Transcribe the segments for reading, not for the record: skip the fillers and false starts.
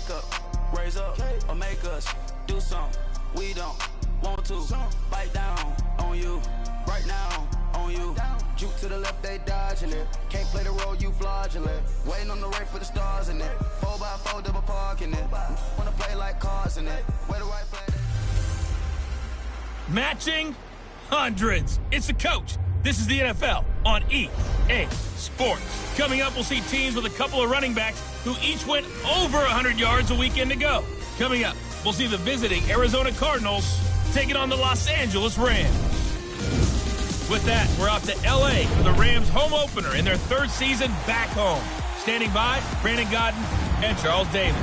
wake up, raise up, or make us do something we don't want to. Bite down on you, right now on you. Juke to the left, they dodging it. Can't play the role, you fraudulent. Waiting on the right for the stars in it. 4x4 double parking it. Wanna play like cars in it. Where the right flag. Matching hundreds. It's the coach. This is the NFL on EA Sports. Coming up, we'll see teams with a couple of running backs who each went over 100 yards a weekend ago. Coming up, we'll see the visiting Arizona Cardinals taking on the Los Angeles Rams. With that, we're off to L.A. for the Rams' home opener in their third season back home. Standing by, Brandon Godden and Charles Davis.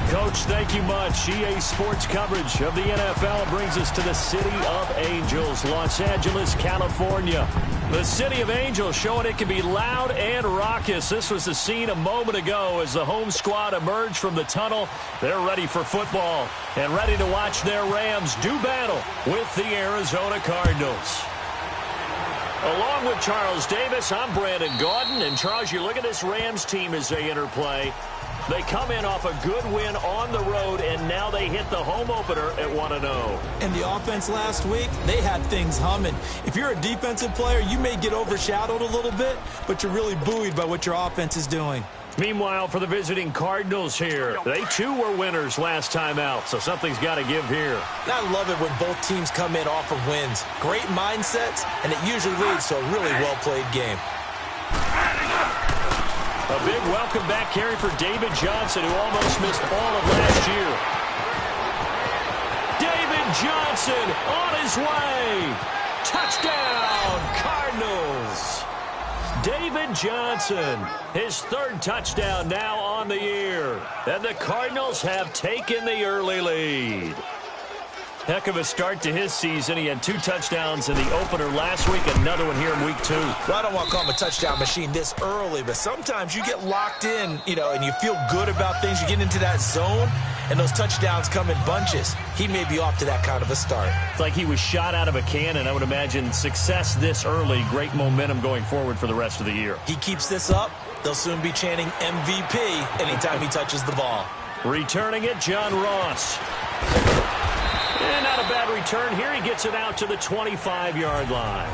Coach, thank you much. EA Sports coverage of the NFL brings us to the City of Angels, Los Angeles, California. The City of Angels showing it can be loud and raucous. This was the scene a moment ago as the home squad emerged from the tunnel. They're ready for football and ready to watch their Rams do battle with the Arizona Cardinals. Along with Charles Davis, I'm Brandon Gaudin. And Charles, you look at this Rams team as they interplay. They come in off a good win on the road, and now they hit the home opener at 1-0. And the offense last week, they had things humming. If you're a defensive player, you may get overshadowed a little bit, but you're really buoyed by what your offense is doing. Meanwhile, for the visiting Cardinals here, they too were winners last time out, so something's got to give here. I love it when both teams come in off of wins. Great mindsets, and it usually leads to a really well-played game. A big welcome back carry for David Johnson, who almost missed all of last year. David Johnson on his way. Touchdown, Cardinals. David Johnson, his third touchdown now on the year. And the Cardinals have taken the early lead. Heck of a start to his season. He had 2 touchdowns in the opener last week, another one here in week 2. Well, I don't want to call him a touchdown machine this early, but sometimes you get locked in, and you feel good about things. You get into that zone, and those touchdowns come in bunches. He may be off to that kind of a start. It's like he was shot out of a cannon. I would imagine success this early, great momentum going forward for the rest of the year. He keeps this up, they'll soon be chanting MVP anytime he touches the ball. Returning it, John Ross. And not a bad return here. He gets it out to the 25-yard line.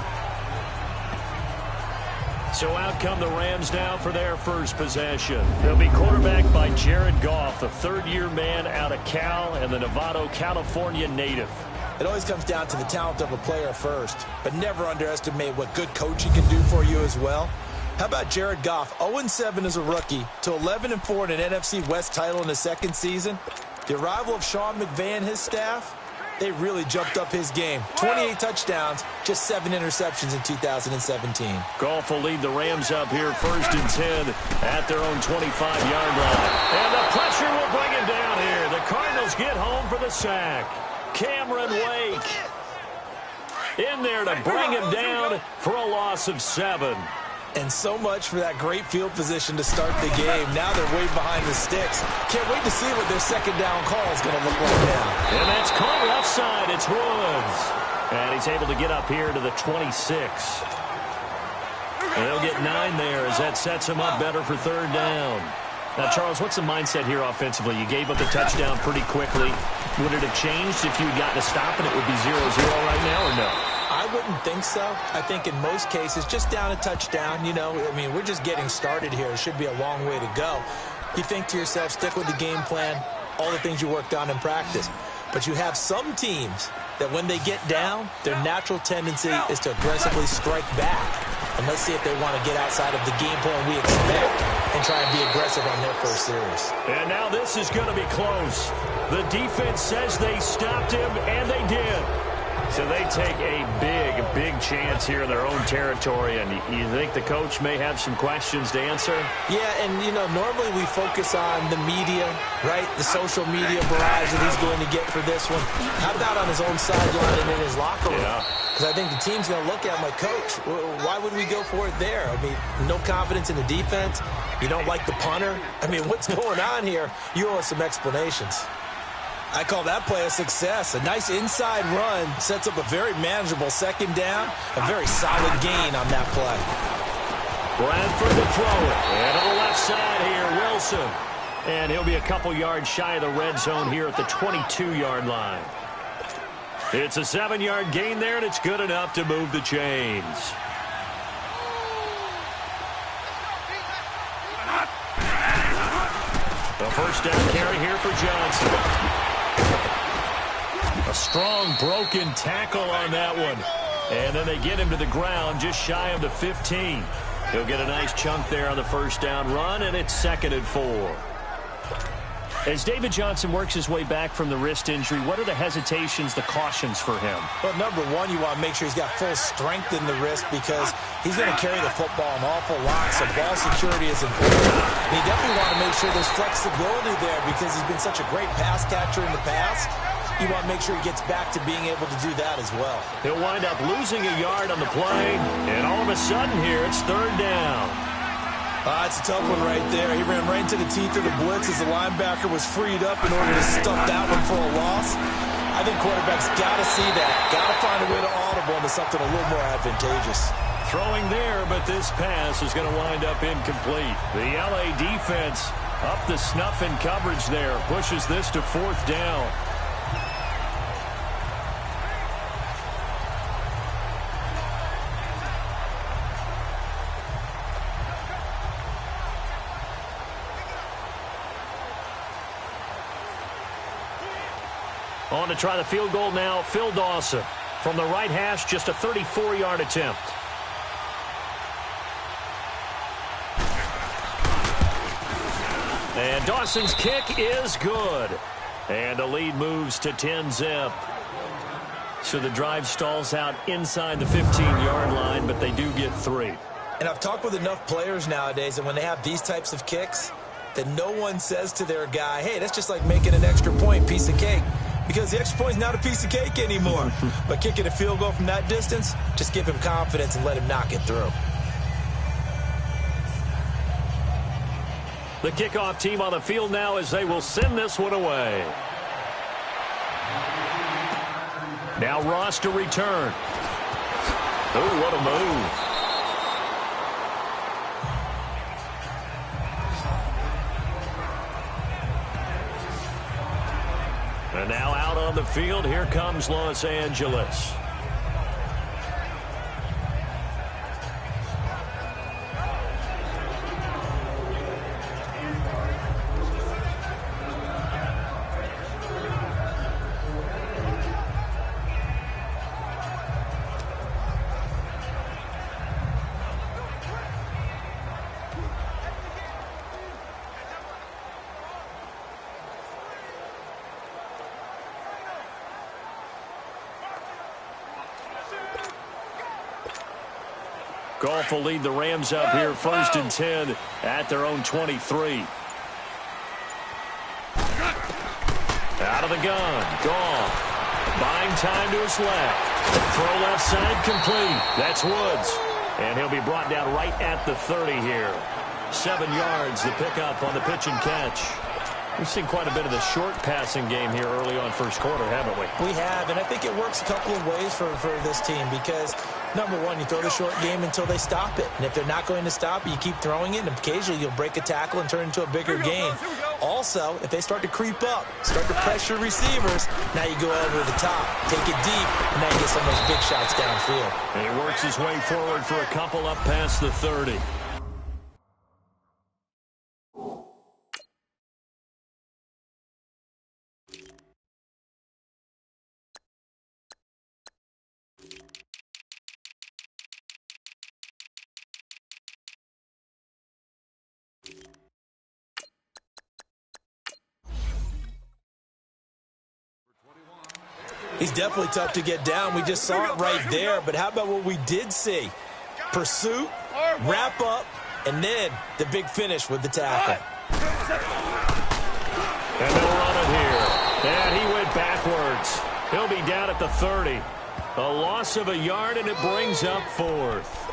So out come the Rams now for their first possession. They'll be quarterbacked by Jared Goff, the third-year man out of Cal and the Novato, California native. It always comes down to the talent of a player first, but never underestimate what good coaching can do for you as well. How about Jared Goff, 0-7 as a rookie, to 11-4 in an NFC West title in his second season? The arrival of Sean McVay and his staff, they really jumped up his game. 28 touchdowns, just 7 interceptions in 2017. Goff will lead the Rams up here 1st and 10 at their own 25-yard line. And the pressure will bring him down here. The Cardinals get home for the sack. Cameron Wake in there to bring him down for a loss of 7. And so much for that great field position to start the game. Now they're way behind the sticks. Can't wait to see what their second down call is going to look like now. And that's called left side. It's Woods. And he's able to get up here to the 26. And they'll get 9 there as that sets him up better for 3rd down. Now, Charles, what's the mindset here offensively? You gave up the touchdown pretty quickly. Would it have changed if you had gotten a stop and it would be 0-0 right now or no? I wouldn't think so. I think in most cases, just down a touchdown, we're just getting started here. It should be a long way to go. You think to yourself, stick with the game plan, all the things you worked on in practice. But you have some teams that when they get down, their natural tendency is to aggressively strike back. And let's see if they want to get outside of the game plan we expect and try and be aggressive on their first series. And now this is going to be close. The defense says they stopped him, and they did. So they take a big chance here in their own territory, and you think the coach may have some questions to answer? Yeah, and, normally we focus on the media, right? The social media barrage that he's going to get for this one. How about on his own sideline and in his locker room? Because I think the team's going to look at him like, Coach, why would we go for it there? I mean, no confidence in the defense. You don't like the punter. I mean, what's going on here? You owe us some explanations. I call that play a success. A nice inside run sets up a very manageable second down. A very solid gain on that play. Bradford to throw it. And on the left side here, Wilson. And he'll be a couple yards shy of the red zone here at the 22-yard line. It's a 7-yard gain there, and it's good enough to move the chains. The first down carry here for Johnson. A strong broken tackle on that one. And then they get him to the ground just shy of the 15. He'll get a nice chunk there on the first down run, and it's 2nd and 4. As David Johnson works his way back from the wrist injury, what are the hesitations, the cautions for him? Well, number one, you want to make sure he's got full strength in the wrist because he's going to carry the football an awful lot, so ball security is important. And you definitely want to make sure there's flexibility there because he's been such a great pass catcher in the past. You want to make sure he gets back to being able to do that as well. He'll wind up losing a yard on the play, and all of a sudden here, it's 3rd down. It's a tough one right there. He ran right into the teeth of the blitz as the linebacker was freed up in order to stuff that one for a loss. I think quarterbacks got to see that. Got to find a way to audible into something a little more advantageous. Throwing there, but this pass is going to wind up incomplete. The LA defense up the snuff in coverage there. Pushes this to 4th down. On to try the field goal now, Phil Dawson. From the right hash, just a 34-yard attempt. And Dawson's kick is good. And the lead moves to 10-zip. So the drive stalls out inside the 15-yard line, but they do get 3. And I've talked with enough players nowadays, and when they have these types of kicks, that no one says to their guy, hey, that's just like making an extra point, piece of cake. Because the extra point is not a piece of cake anymore. But kicking a field goal from that distance, just give him confidence and let him knock it through. The kickoff team on the field now as they will send this one away. Now Ross to return. Oh, what a move. And now out on the field, here comes Los Angeles. Goff will lead the Rams up here 1st and 10 at their own 23. Out of the gun, Goff. Buying time to his left. Throw left side complete. That's Woods. And he'll be brought down right at the 30 here. 7 yards, the pickup on the pitch and catch. We've seen quite a bit of the short passing game here early on first quarter, haven't we? We have, and I think it works a couple of ways for this team because, number one, you throw the short game until they stop it. And if they're not going to stop it, you keep throwing it, and occasionally you'll break a tackle and turn it into a bigger gain. Also, if they start to creep up, start to pressure receivers, now you go over the top, take it deep, and now you get some of those big shots downfield. And he works his way forward for a couple up past the 30. He's definitely tough to get down. We just saw it right there. But how about what we did see? Pursuit, wrap up, and then the big finish with the tackle. And they'll run it here. And he went backwards. He'll be down at the 30. A loss of a yard, and it brings up 4th.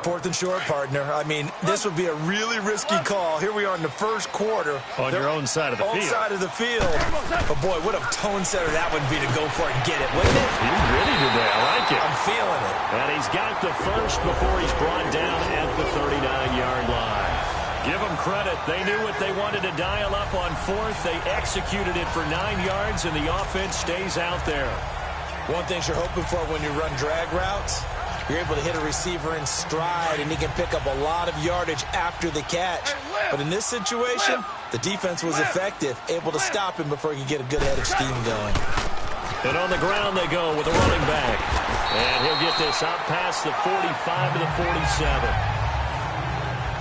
4th and short, partner. I mean, this would be a really risky call. Here we are in the first quarter. On your own side of the field. Own side of the field. But, boy, what a tone setter that would be to go for it and get it, wouldn't it? He's ready today. I like it. I'm feeling it. And he's got the first before he's brought down at the 39-yard line. Give him credit. They knew what they wanted to dial up on fourth. They executed it for 9 yards, and the offense stays out there. One thing you're hoping for when you run drag routes, you're able to hit a receiver in stride, and he can pick up a lot of yardage after the catch. But in this situation, the defense was effective, able to stop him before he could get a good head of steam going. And on the ground they go with a running back. And he'll get this out past the 45 to the 47.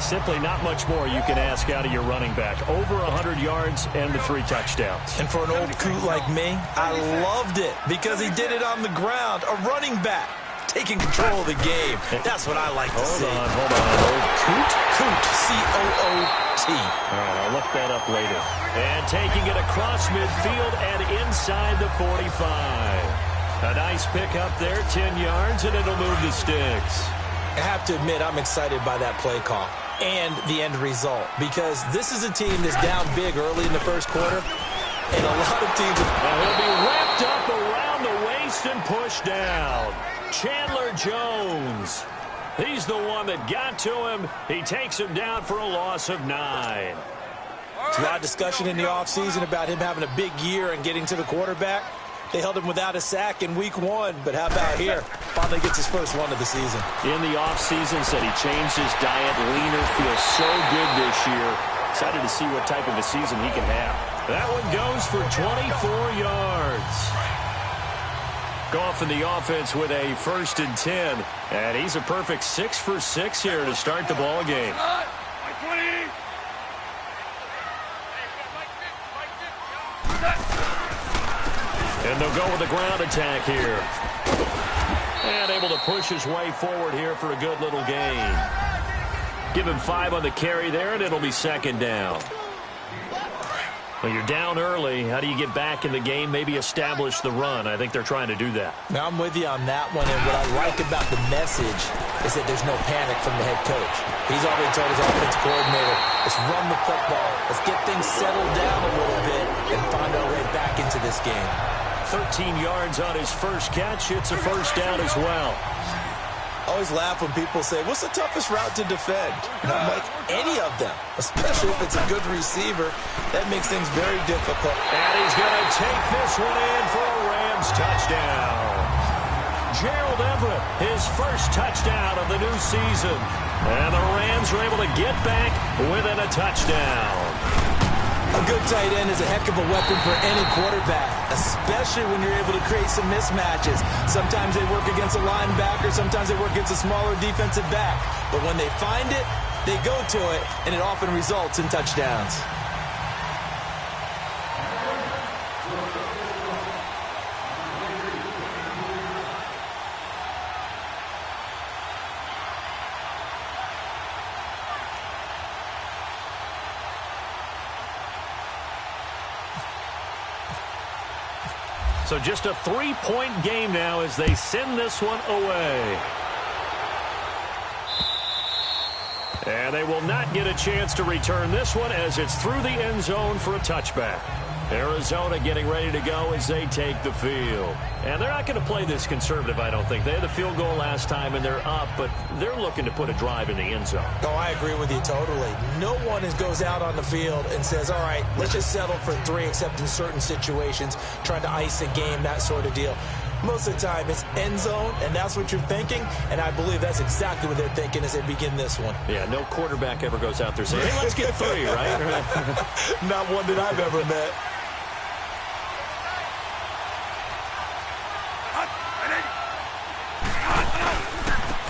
Simply not much more you can ask out of your running back. Over 100 yards and the 3 touchdowns. And for an old coot like me, I loved it because he did it on the ground. A running back taking control of the game. That's what I like to see. Hold on. Old coot? Coot, C-O-O-T. All right, I'll look that up later. And taking it across midfield and inside the 45. A nice pickup there, 10 yards, and it'll move the sticks. I have to admit, I'm excited by that play call and the end result because this is a team that's down big early in the first quarter, and a lot of teams... And he'll be wrapped up around the waist and pushed down. Chandler Jones. He's the one that got to him. He takes him down for a loss of 9. There's a lot of discussion in the offseason about him having a big year and getting to the quarterback. They held him without a sack in week 1, but how about here? Finally gets his first one of the season. In the offseason, said he changed his diet, leaner, feels so good this year. Excited to see what type of a season he can have. That one goes for 24 yards. Goff in the offense with a 1st and 10. And he's a perfect 6 for 6 here to start the ball game. And they'll go with the ground attack here. And able to push his way forward here for a good little gain. Give him 5 on the carry there, and it'll be 2nd down. Well, you're down early. How do you get back in the game? Maybe establish the run. I think they're trying to do that. Now, I'm with you on that one, and what I like about the message is that there's no panic from the head coach. He's already told his offensive coordinator, let's run the football. Let's get things settled down a little bit and find our way back into this game. 13 yards on his first catch. It's a 1st down as well. I always laugh when people say, what's the toughest route to defend? And I'm like, any of them, especially if it's a good receiver. That makes things very difficult. And he's going to take this one in for a Rams touchdown. Gerald Everett, his first touchdown of the new season. And the Rams are able to get back within a touchdown. A good tight end is a heck of a weapon for any quarterback, especially when you're able to create some mismatches. Sometimes they work against a linebacker, sometimes they work against a smaller defensive back. But when they find it, they go to it, and it often results in touchdowns. So just a 3-point game now as they send this one away. And they will not get a chance to return this one as it's through the end zone for a touchback. Arizona getting ready to go as they take the field. And they're not going to play this conservative, I don't think. They had the field goal last time, and they're up, but they're looking to put a drive in the end zone. Oh, I agree with you totally. No one goes out on the field and says, all right, let's just settle for 3, except in certain situations, trying to ice a game, that sort of deal. Most of the time, it's end zone, and that's what you're thinking, and I believe that's exactly what they're thinking as they begin this one. Yeah, no quarterback ever goes out there saying, hey, let's get 3, right? Not one that I've ever met.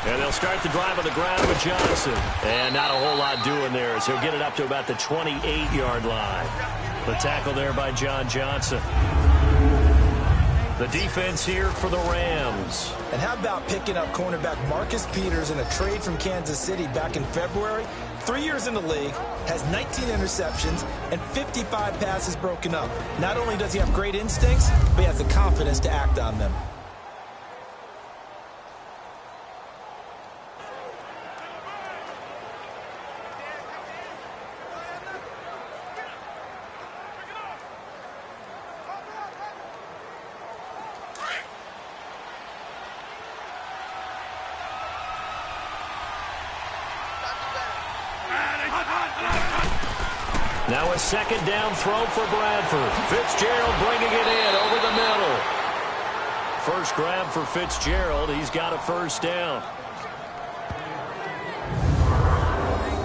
And they'll start the drive on the ground with Johnson. And not a whole lot doing there as he'll get it up to about the 28-yard line. The tackle there by John Johnson. The defense here for the Rams. And how about picking up cornerback Marcus Peters in a trade from Kansas City back in February? 3 years in the league, has 19 interceptions, and 55 passes broken up. Not only does he have great instincts, but he has the confidence to act on them. Now a second down throw for Bradford. Fitzgerald bringing it in over the middle. First grab for Fitzgerald. He's got a first down.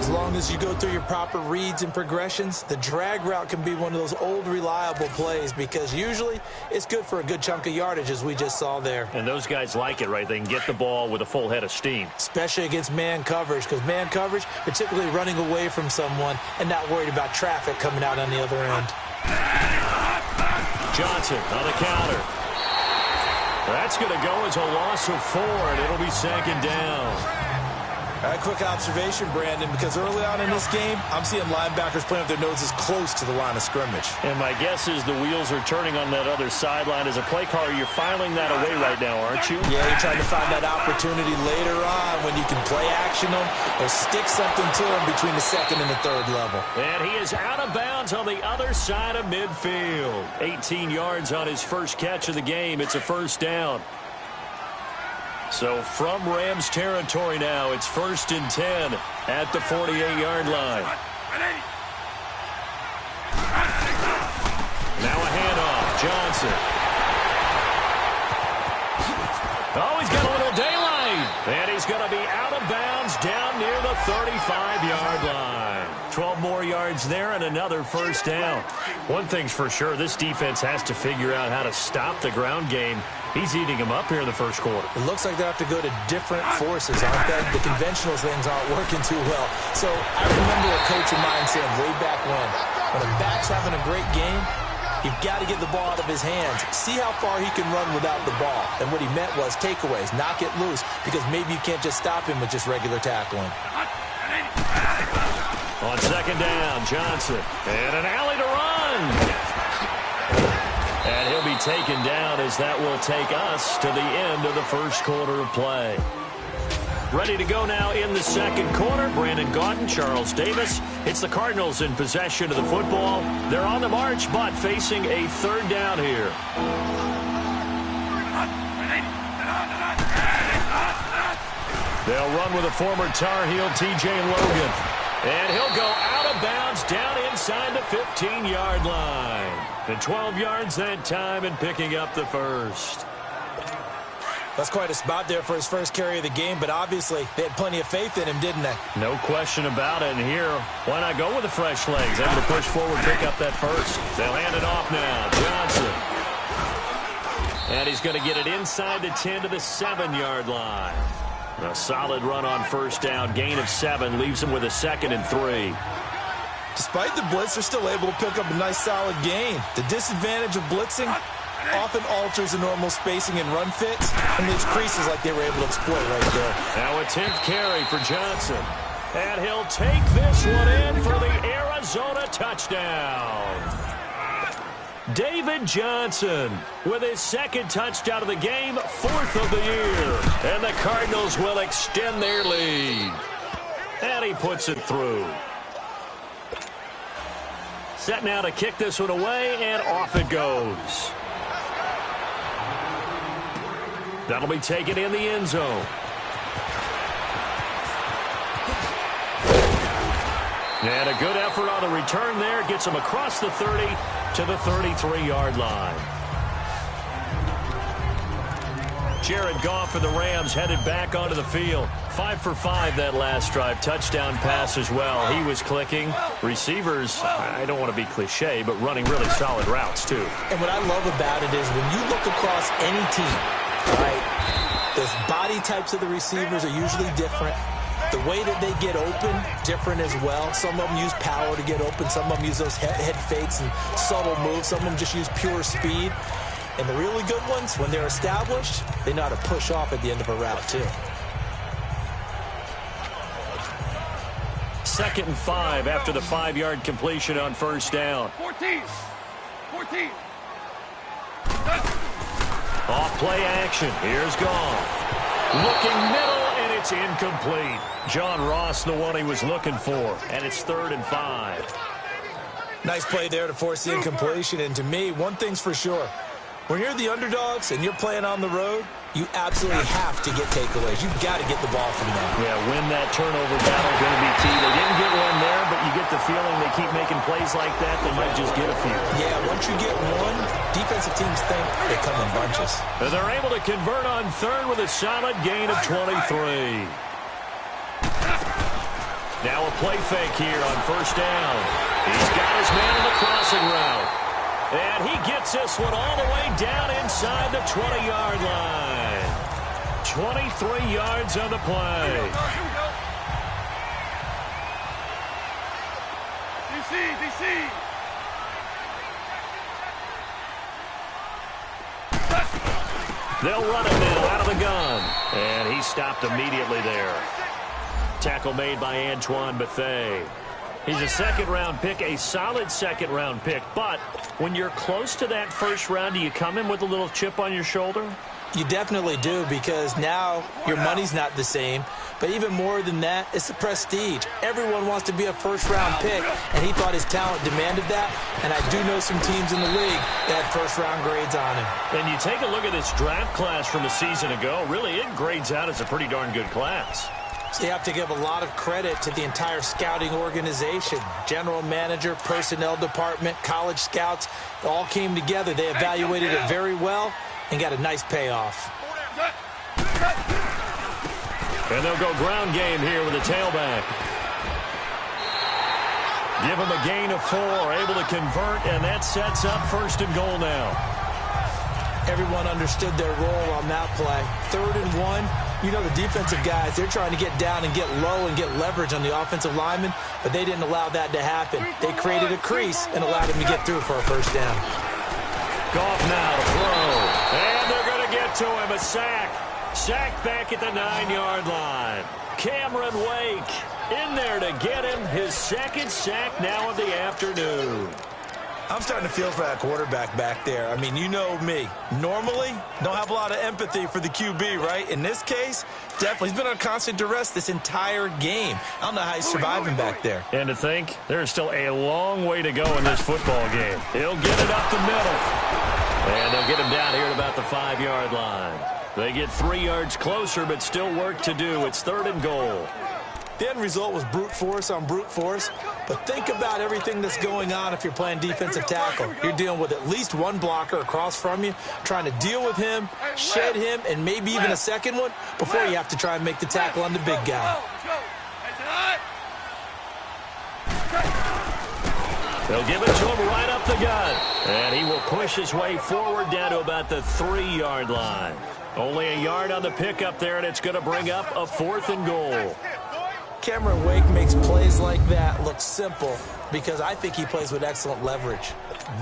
As long as you go through your proper reads and progressions, the drag route can be one of those old reliable plays because usually it's good for a good chunk of yardage as we just saw there. And those guys like it, right? They can get the ball with a full head of steam. Especially against man coverage because man coverage, they're typically running away from someone and not worried about traffic coming out on the other end. Johnson on the counter. That's going to go as a loss of 4, and it'll be second down. All right, quick observation, Brandon, because early on in this game, I'm seeing linebackers playing with their noses close to the line of scrimmage. And my guess is the wheels are turning on that other sideline. As a play caller, you're filing that away right now, aren't you? Yeah, you're trying to find that opportunity later on when you can play action them or stick something to them between the second and the third level. And he is out of bounds on the other side of midfield. 18 yards on his first catch of the game. It's a first down. So from Rams territory now, it's 1st and 10 at the 48-yard line. Now a handoff. Johnson. Oh, he's got a little daylight. And he's going to be out of bounds down near the 35-yard line. 12 more yards there and another first down. One thing's for sure, this defense has to figure out how to stop the ground game. He's eating them up here in the first quarter. It looks like they have to go to different forces, aren't they? The conventional things aren't working too well. So I remember a coach of mine saying way back when a back's having a great game, you've got to get the ball out of his hands. See how far he can run without the ball. And what he meant was takeaways, knock it loose, because maybe you can't just stop him with just regular tackling. On second down, Johnson. And an alley to run. And he'll be taken down as that will take us to the end of the first quarter of play. Ready to go now in the second quarter. Brandon Gaudin, Charles Davis. It's the Cardinals in possession of the football. They're on the march, but facing a third down here. They'll run with a former Tar Heel, T.J. Logan. And he'll go out of bounds down inside the 15-yard line. And 12 yards that time and picking up the first. That's quite a spot there for his first carry of the game, but obviously they had plenty of faith in him, didn't they? No question about it. And here, why not go with the fresh legs? Able to push forward, pick up that first. They'll hand it off now. Johnson. And he's going to get it inside the 10 to the 7-yard line. A solid run on first down. Gain of 7 leaves him with a 2nd and 3. Despite the blitz, they're still able to pick up a nice solid gain. The disadvantage of blitzing often alters the normal spacing and run fits, and leaves creases like they were able to exploit right there. Now a 10th carry for Johnson. And he'll take this one in for the Arizona touchdown. David Johnson with his 2nd touchdown of the game, 4th of the year. And the Cardinals will extend their lead. And he puts it through. Set now to kick this one away, and off it goes. That'll be taken in the end zone. And a good effort on the return there. Gets him across the 30 to the 33-yard line. Jared Goff for the Rams headed back onto the field. 5 for 5 that last drive. Touchdown pass as well. He was clicking. Receivers, I don't want to be cliche, but running really solid routes too. And what I love about it is when you look across any team, right, the body types of the receivers are usually different. The way that they get open, different as well. Some of them use power to get open. Some of them use those head fakes and subtle moves. Some of them just use pure speed. And the really good ones, when they're established, they know how to push off at the end of a route, too. 2nd and 5 after the 5-yard completion on first down. 14. Off play action. Here's Goff. Looking middle, and it's incomplete. John Ross, the one he was looking for. And it's 3rd and 5. Nice play there to force the incompletion. And to me, one thing's for sure. When you're the underdogs and you're playing on the road, you absolutely have to get takeaways. You've got to get the ball from them. Yeah, win that turnover battle going to be key. They didn't get one there, but you get the feeling they keep making plays like that, they might just get a few. Yeah, once you get one, defensive teams think they come in bunches. And they're able to convert on third with a solid gain of 23. Now a play fake here on first down. He's got his man on the crossing route. And he gets this one all the way down inside the 20-yard line. 23 yards on the play. DC. They'll run it now out of the gun. And he stopped immediately there. Tackle made by Antoine Bethea. He's a second-round pick, a solid second-round pick. But when you're close to that first round, do you come in with a little chip on your shoulder? You definitely do, because now your money's not the same. But even more than that, it's the prestige. Everyone wants to be a first-round pick, and he thought his talent demanded that. And I do know some teams in the league that had first-round grades on him. And you take a look at this draft class from a season ago, really it grades out as a pretty darn good class. So you have to give a lot of credit to the entire scouting organization. General manager, personnel department, college scouts, all came together. They evaluated it very well and got a nice payoff. And they'll go ground game here with a tailback. Give him a gain of 4, able to convert, and that sets up first and goal now. Everyone understood their role on that play. 3rd and 1. You know, the defensive guys, they're trying to get down and get low and get leverage on the offensive lineman, but they didn't allow that to happen. They created a crease and allowed him to get through for a first down. Goff now to throw. And they're going to get to him. A sack. Sack back at the 9-yard line. Cameron Wake in there to get him. His second sack now of the afternoon. I'm starting to feel for that quarterback back there. I mean, you know me. Normally, don't have a lot of empathy for the QB, right? In this case, definitely. He's been on constant duress this entire game. I don't know how he's surviving back there. And to think, there's still a long way to go in this football game. He'll get it up the middle. And they'll get him down here at about the 5-yard line. They get 3 yards closer, but still work to do. It's 3rd and goal. The end result was brute force on brute force, but think about everything that's going on if you're playing defensive tackle. You're dealing with at least one blocker across from you, trying to deal with him, shed him, and maybe even a second one before you have to try and make the tackle on the big guy. They'll give it to him right up the gut, and he will push his way forward down to about the 3-yard line. Only a yard on the pickup there, and it's going to bring up a 4th and goal. Cameron Wake makes plays like that look simple because I think he plays with excellent leverage.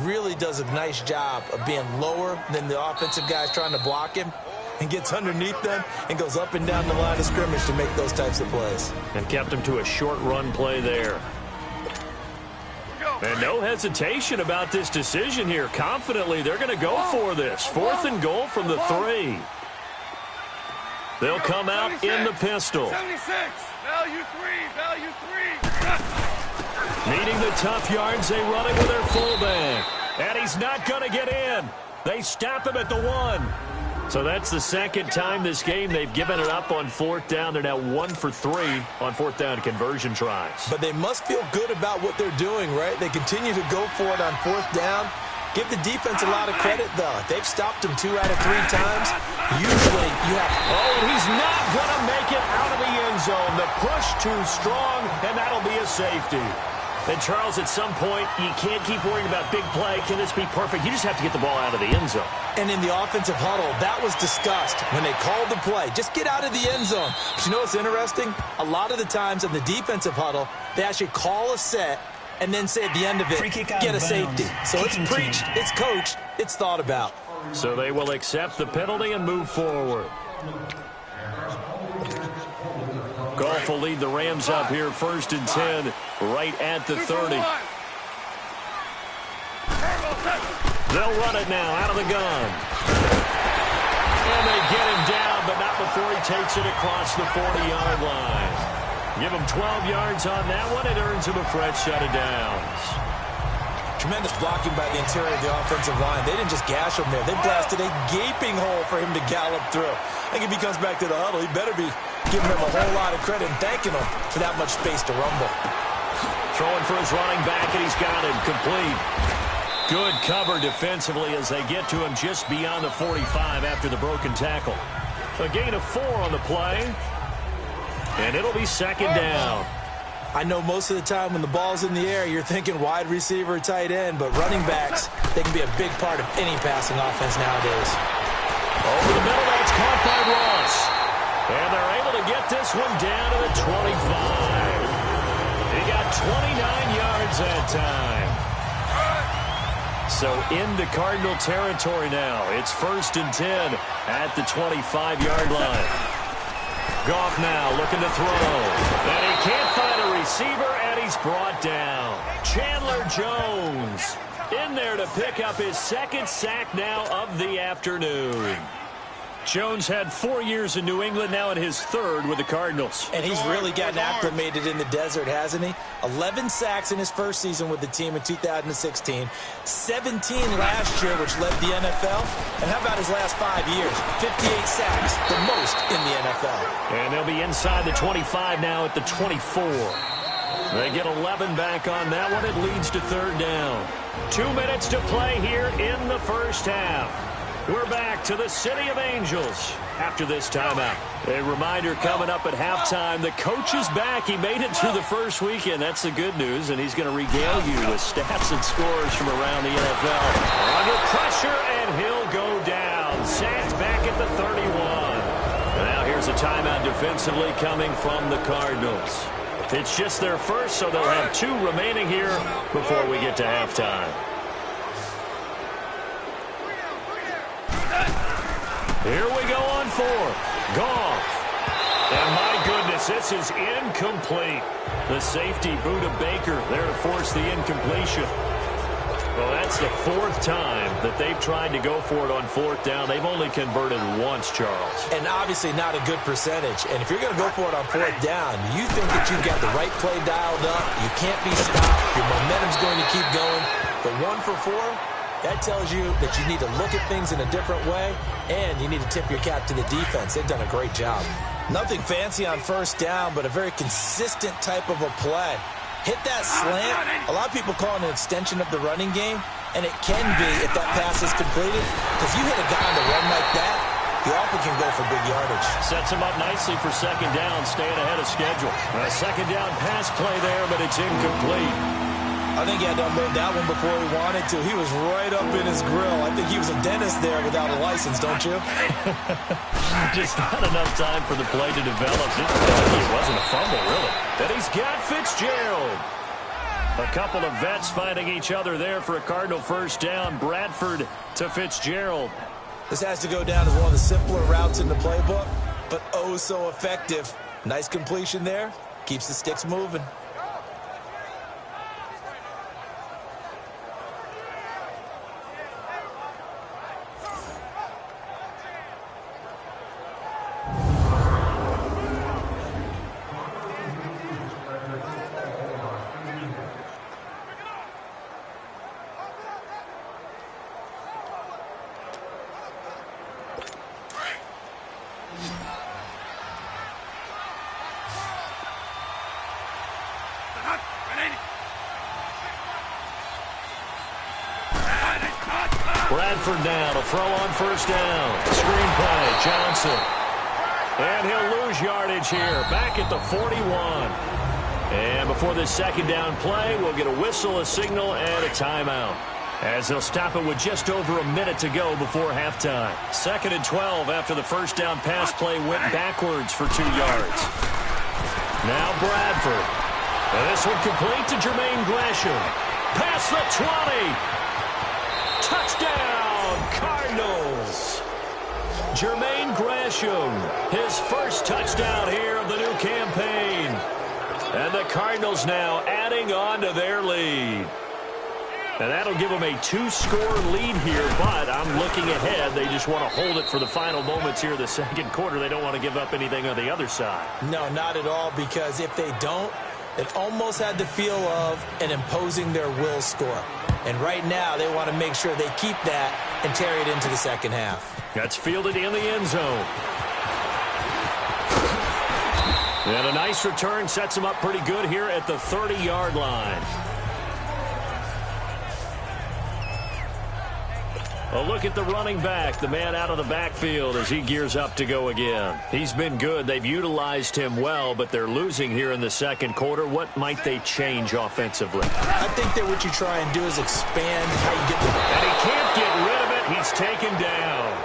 Really does a nice job of being lower than the offensive guys trying to block him and gets underneath them and goes up and down the line of scrimmage to make those types of plays. And kept him to a short run play there. And no hesitation about this decision here. Confidently, they're going to go for this. 4th and goal from the 3. They'll come out in the pistol. 76. Value 3. Needing the tough yards, they run it with their fullback. And he's not going to get in. They stop him at the 1. So that's the second time this game they've given it up on 4th down. They're now 1 for 3 on 4th down conversion tries. But they must feel good about what they're doing, right? They continue to go for it on 4th down. Give the defense a lot of credit, though. They've stopped him 2 out of 3 times. Usually, you have... Oh, and he's not going to make it out of the end zone. The push too strong, and that'll be a safety. And, Charles, at some point, you can't keep worrying about big play. Can this be perfect? You just have to get the ball out of the end zone. And in the offensive huddle, that was discussed when they called the play. Just get out of the end zone. But you know what's interesting? A lot of the times in the defensive huddle, they actually call a set and then say at the end of it, get a safety. So it's preached, it's coached, it's thought about. So they will accept the penalty and move forward. Goff will lead the Rams up here 1st and 10 right at the 30. They'll run it now out of the gun. And they get him down, but not before he takes it across the 40-yard line. Give him 12 yards on that one. It earns him a fresh set of downs. Tremendous blocking by the interior of the offensive line. They didn't just gash him there. They blasted a gaping hole for him to gallop through. I think if he comes back to the huddle, he better be giving him a whole lot of credit and thanking him for that much space to rumble. throwing for his running back, and he's got it complete. Good cover defensively as they get to him just beyond the 45 after the broken tackle. A gain of 4 on the play, and it'll be second down. I know most of the time when the ball's in the air, you're thinking wide receiver, tight end, but running backs, they can be a big part of any passing offense nowadays. Over the middle, that's caught by Ross. And they're able to get this one down to the 25. He got 29 yards that time. So into Cardinal territory now. It's 1st and 10 at the 25-yard line. Goff now looking to throw. And he can't find a receiver, and he's brought down. Chandler Jones in there to pick up his 2nd sack now of the afternoon. Jones had 4 years in New England, now in his 3rd with the Cardinals. And he's really gotten acclimated in the desert, hasn't he? 11 sacks in his first season with the team in 2016. 17 last year, which led the NFL. And how about his last 5 years? 58 sacks, the most in the NFL. And they'll be inside the 25 now at the 24. They get 11 back on that one. It leads to 3rd down. 2 minutes to play here in the first half. We're back to the City of Angels after this timeout. A reminder coming up at halftime, the coach is back. He made it through the first weekend. That's the good news, and he's going to regale you with stats and scores from around the NFL. Under pressure, and he'll go down. Sacked back at the 31. And now here's a timeout defensively coming from the Cardinals. It's just their first, so they'll have 2 remaining here before we get to halftime. Here we go on 4th. Goff. And my goodness, this is incomplete. The safety, Buda Baker, there to force the incompletion. Well, that's the 4th time that they've tried to go for it on 4th down. They've only converted once, Charles. And obviously not a good percentage. And if you're going to go for it on 4th down, you think that you've got the right play dialed up. You can't be stopped. Your momentum's going to keep going. But 1 for 4, that tells you that you need to look at things in a different way, and you need to tip your cap to the defense. They've done a great job. Nothing fancy on 1st down, but a very consistent type of a play. Hit that slant. A lot of people call it an extension of the running game, and it can be if that pass is completed, because you hit a guy on the run like that, he often can go for big yardage. Sets him up nicely for 2nd down, staying ahead of schedule. A 2nd down pass play there, but it's incomplete. I think he had to unload that one before he wanted to. He was right up in his grill. I think he was a dentist there without a license, don't you? Just not enough time for the play to develop. It wasn't a fumble, really. Then he's got Fitzgerald. A couple of vets fighting each other there for a Cardinal 1st down. Bradford to Fitzgerald. This has to go down as one of the simpler routes in the playbook, but oh so effective. Nice completion there. Keeps the sticks moving. Bradford now to throw on 1st down. Screen play, Johnson. And he'll lose yardage here, back at the 41. And before this 2nd down play, we'll get a whistle, a signal, and a timeout, as they'll stop it with just over a minute to go before halftime. 2nd and 12 after the 1st down pass play went backwards for 2 yards. Now Bradford. And this one complete to Jermaine Gresham. Past the 20. Touchdown, Cardinals. Jermaine Gresham, his first touchdown here of the new campaign. And the Cardinals now adding on to their lead. And that'll give them a 2-score lead here, but I'm looking ahead. They just want to hold it for the final moments here of the 2nd quarter. They don't want to give up anything on the other side. No, not at all, because if they don't, it almost had the feel of an imposing their will score. And right now, they want to make sure they keep that and carry it into the 2nd half. That's fielded in the end zone. And a nice return sets him up pretty good here at the 30-yard line. A look at the running back, the man out of the backfield as he gears up to go again. He's been good. They've utilized him well, but they're losing here in the second quarter. What might they change offensively? I think that what you try and do is expand how you get the ball. And he can't get rid of it. He's taken down.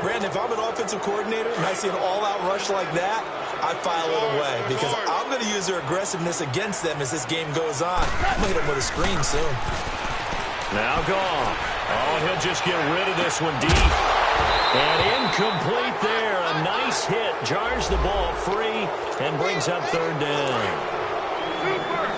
Brandon, if I'm an offensive coordinator and I see an all-out rush like that, I file it away because I'm going to use their aggressiveness against them as this game goes on. I'm going to hit them with a screen soon. Now gone. Oh, he'll just get rid of this one deep. And incomplete there. A nice hit. Jars the ball free and brings up third down.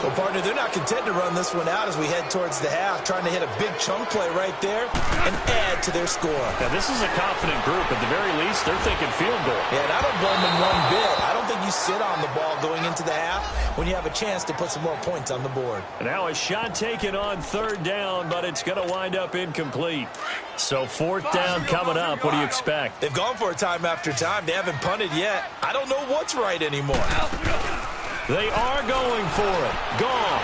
Well, partner, they're not content to run this one out as we head towards the half, trying to hit a big chunk play right there and add to their score. Now, this is a confident group. At the very least, they're thinking field goal. Yeah, and I don't blame them one bit. I don't think you sit on the ball going into the half when you have a chance to put some more points on the board. And now a shot taken on third down, but it's going to wind up incomplete. So fourth down coming up. What do you expect? They've gone for it time after time. They haven't punted yet. I don't know what's right anymore. They are going for it. Goff.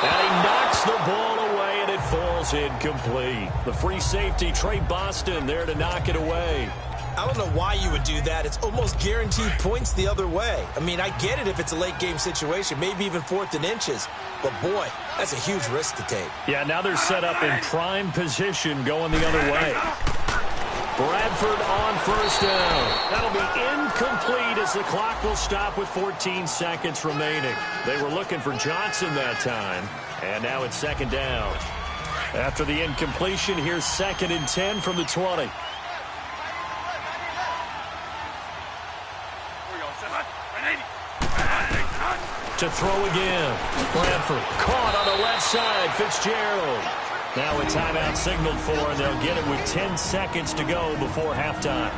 And he knocks the ball away, and it falls incomplete. The free safety, Trey Boston, there to knock it away. I don't know why you would do that. It's almost guaranteed points the other way. I mean, I get it if it's a late-game situation, maybe even 4th and inches. But, boy, that's a huge risk to take. Yeah, now they're set up in prime position going the other way. Bradford on first down. That'll be incomplete as the clock will stop with 14 seconds remaining. They were looking for Johnson that time, and now it's second down. After the incompletion, here's 2nd and 10 from the 20. To throw again. Bradford caught on the left side. Fitzgerald. Now a timeout signaled for, and they'll get it with 10 seconds to go before halftime.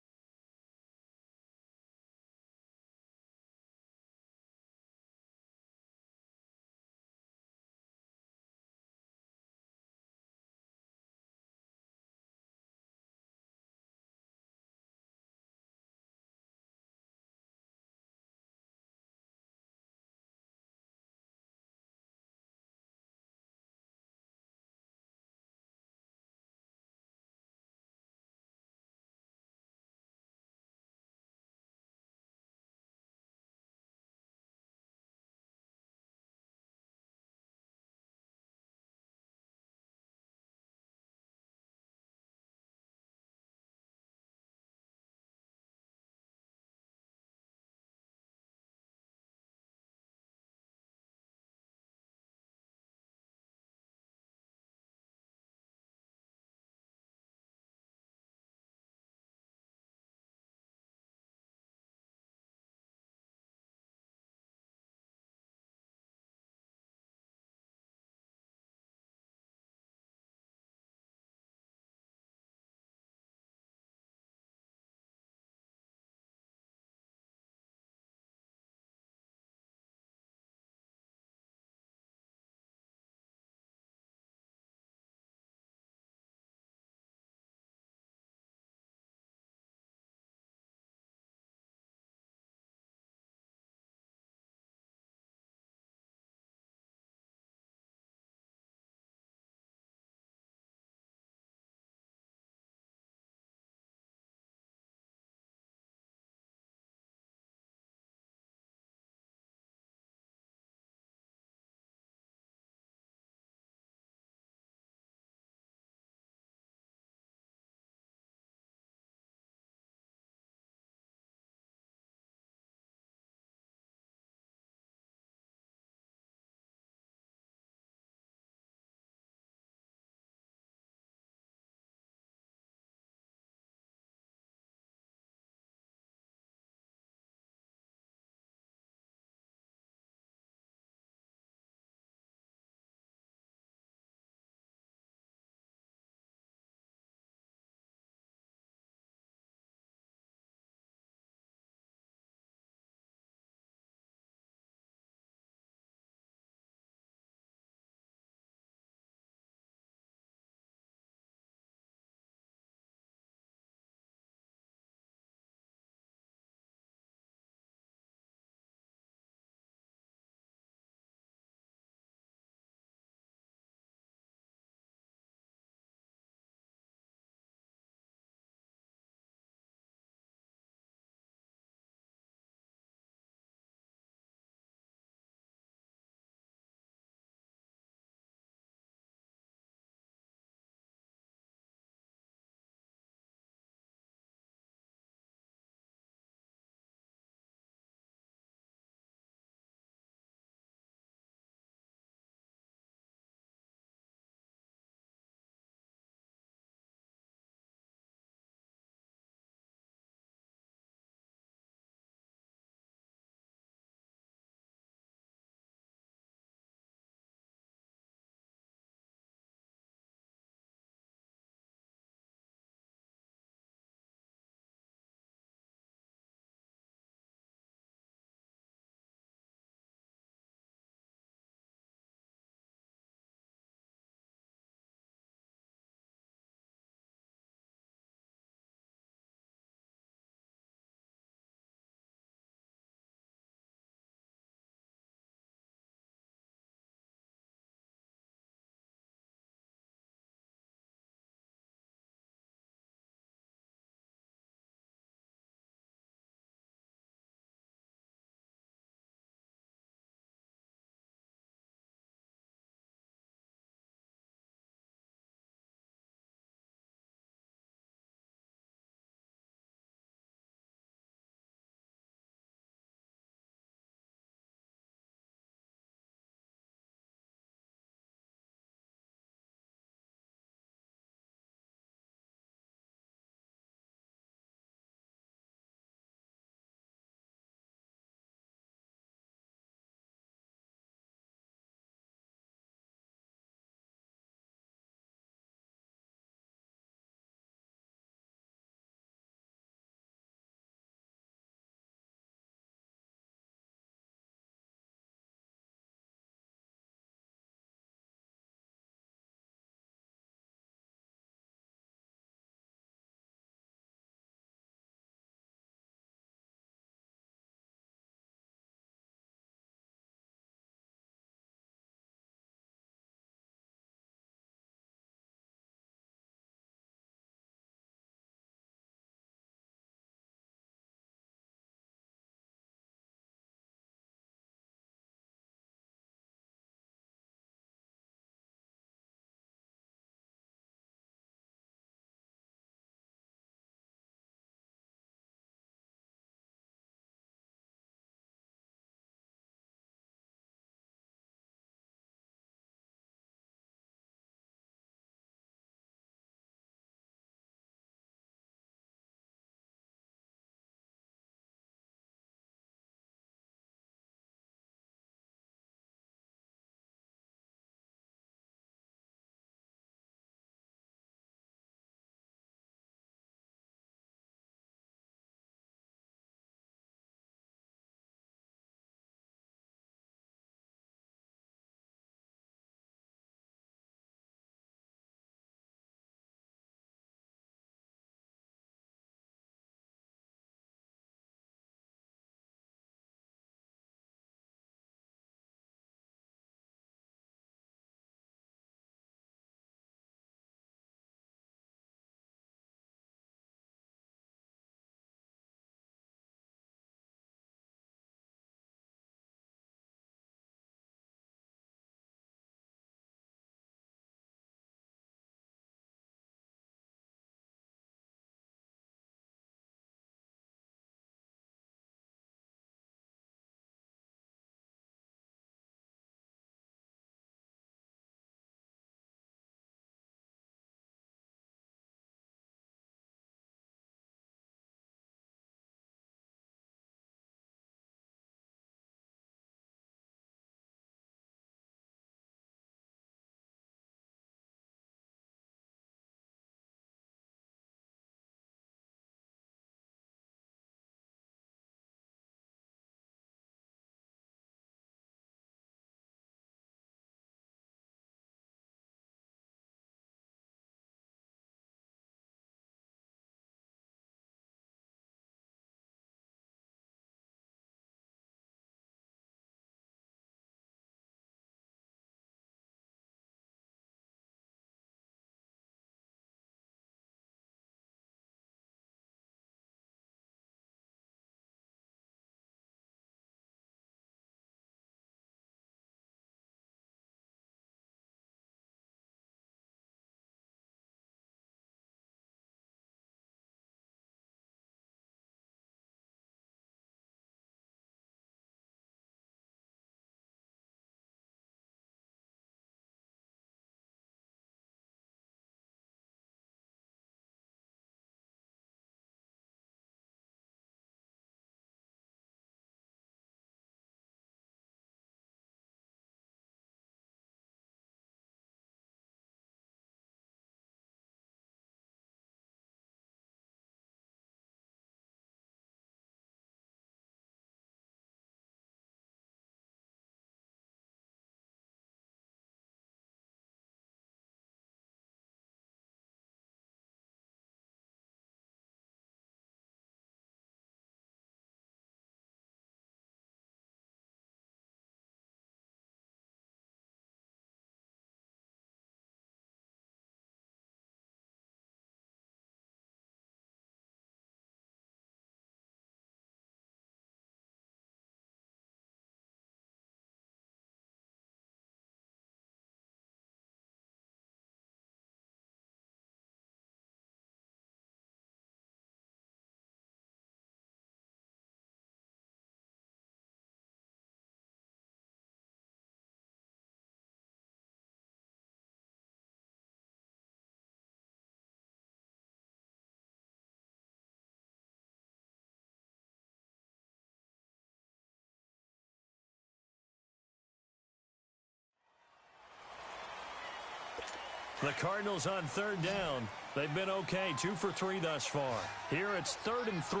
The Cardinals on third down. They've been okay, 2 for 3 thus far. Here it's 3rd and 3.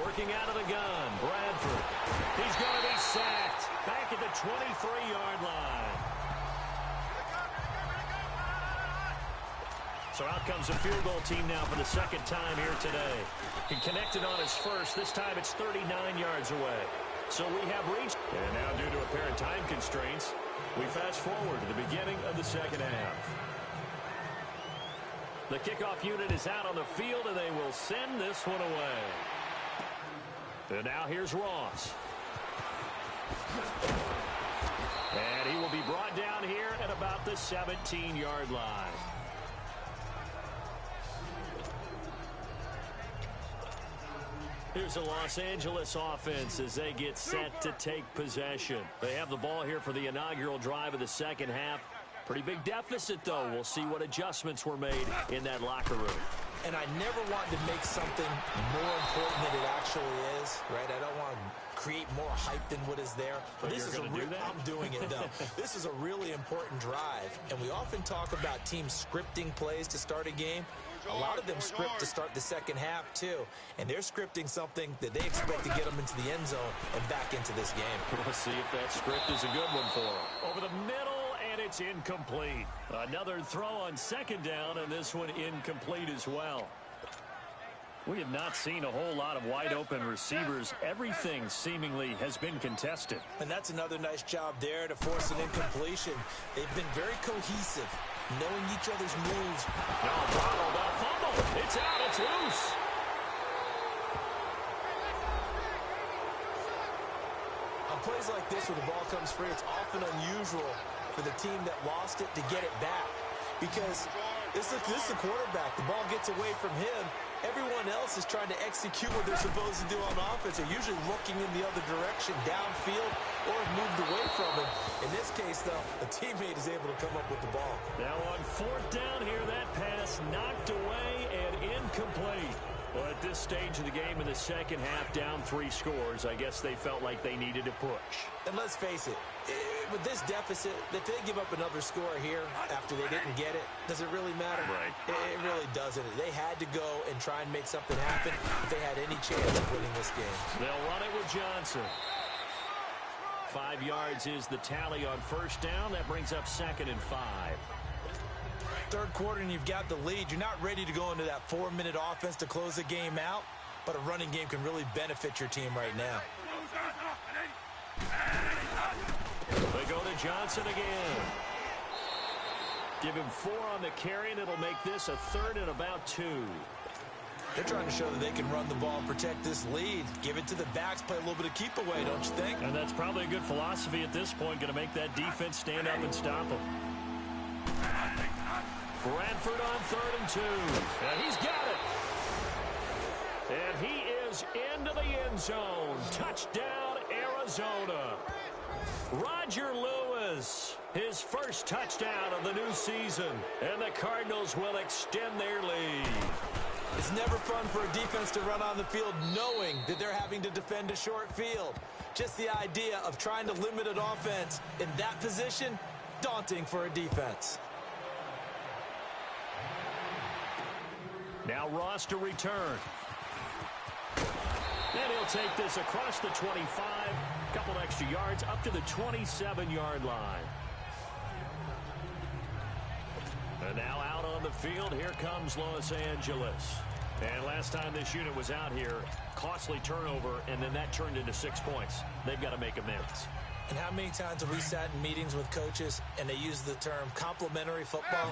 Working out of the gun, Bradford. He's going to be sacked. Back at the 23-yard line. So out comes the field goal team now for the second time here today. He connected on his first. This time it's 39 yards away. So we have reached. And now due to apparent time constraints, we fast forward to the beginning of the second half. The kickoff unit is out on the field, and they will send this one away. And now here's Ross. And he will be brought down here at about the 17-yard line. Here's the Los Angeles offense as they get set to take possession. They have the ball here for the inaugural drive of the second half. Pretty big deficit, though. We'll see what adjustments were made in that locker room. And I never want to make something more important than it actually is, right? I don't want to create more hype than what is there. But this is I'm doing it, though. This is a really important drive, and we often talk about teams scripting plays to start a game. A lot of them script to start the second half, too. And they're scripting something that they expect to get them into the end zone and back into this game. We'll see if that script is a good one for them. Over the middle, and it's incomplete. Another throw on second down, and this one incomplete as well. We have not seen a whole lot of wide-open receivers. Everything seemingly has been contested. And that's another nice job there to force an incompletion. They've been very cohesive, knowing each other's moves. Now Ronald, that fumble. It's out. It's loose. On plays like this where the ball comes free, it's often unusual for the team that lost it to get it back. Because this is the quarterback. The ball gets away from him. Everyone else is trying to execute what they're supposed to do on offense. They're usually looking in the other direction, downfield, or have moved away from him. In this case, though, a teammate is able to come up with the ball. Now on fourth down here, that pass knocked away and incomplete. Well, at this stage of the game in the second half, down 3 scores, I guess they felt like they needed to push. And let's face it, with this deficit, if they give up another score here after they didn't get it, does it really matter? Right. It really doesn't. They had to go and try and make something happen if they had any chance of winning this game. They'll run it with Johnson. 5 yards is the tally on first down. That brings up 2nd and 5. Third quarter and you've got the lead. You're not ready to go into that 4-minute offense to close the game out, but a running game can really benefit your team right now. They go to Johnson again. Give him 4 on the carry, and it'll make this a 3rd and about 2. They're trying to show that they can run the ball and protect this lead. Give it to the backs, play a little bit of keep away, don't you think? And that's probably a good philosophy at this point, going to make that defense stand up and stop them. Bradford on 3rd and 2. And he's got it. And he is into the end zone. Touchdown, Arizona. Roger Lewis, his first touchdown of the new season. And the Cardinals will extend their lead. It's never fun for a defense to run on the field knowing that they're having to defend a short field. Just the idea of trying to limit an offense in that position, daunting for a defense. Now Ross to return. And he'll take this across the 25. Couple extra yards up to the 27-yard line. And now out on the field, here comes Los Angeles. And last time this unit was out here, costly turnover, and then that turned into 6 points. They've got to make amends. And how many times have we sat in meetings with coaches and they use the term complementary football?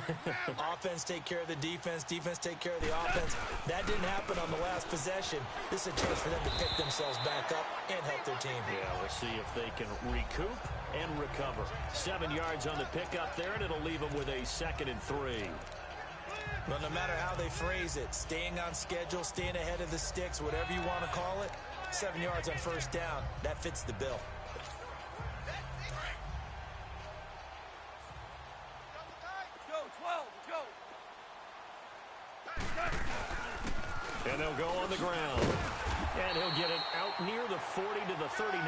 Offense take care of the defense, defense take care of the offense. That didn't happen on the last possession. This is a chance for them to pick themselves back up and help their team. Yeah, we'll see if they can recoup and recover. 7 yards on the pickup there, and it'll leave them with a 2nd and 3. Well, no matter how they phrase it, staying on schedule, staying ahead of the sticks, whatever you want to call it, 7 yards on first down, that fits the bill. And they'll go on the ground. And he'll get it out near the 40 to the 39.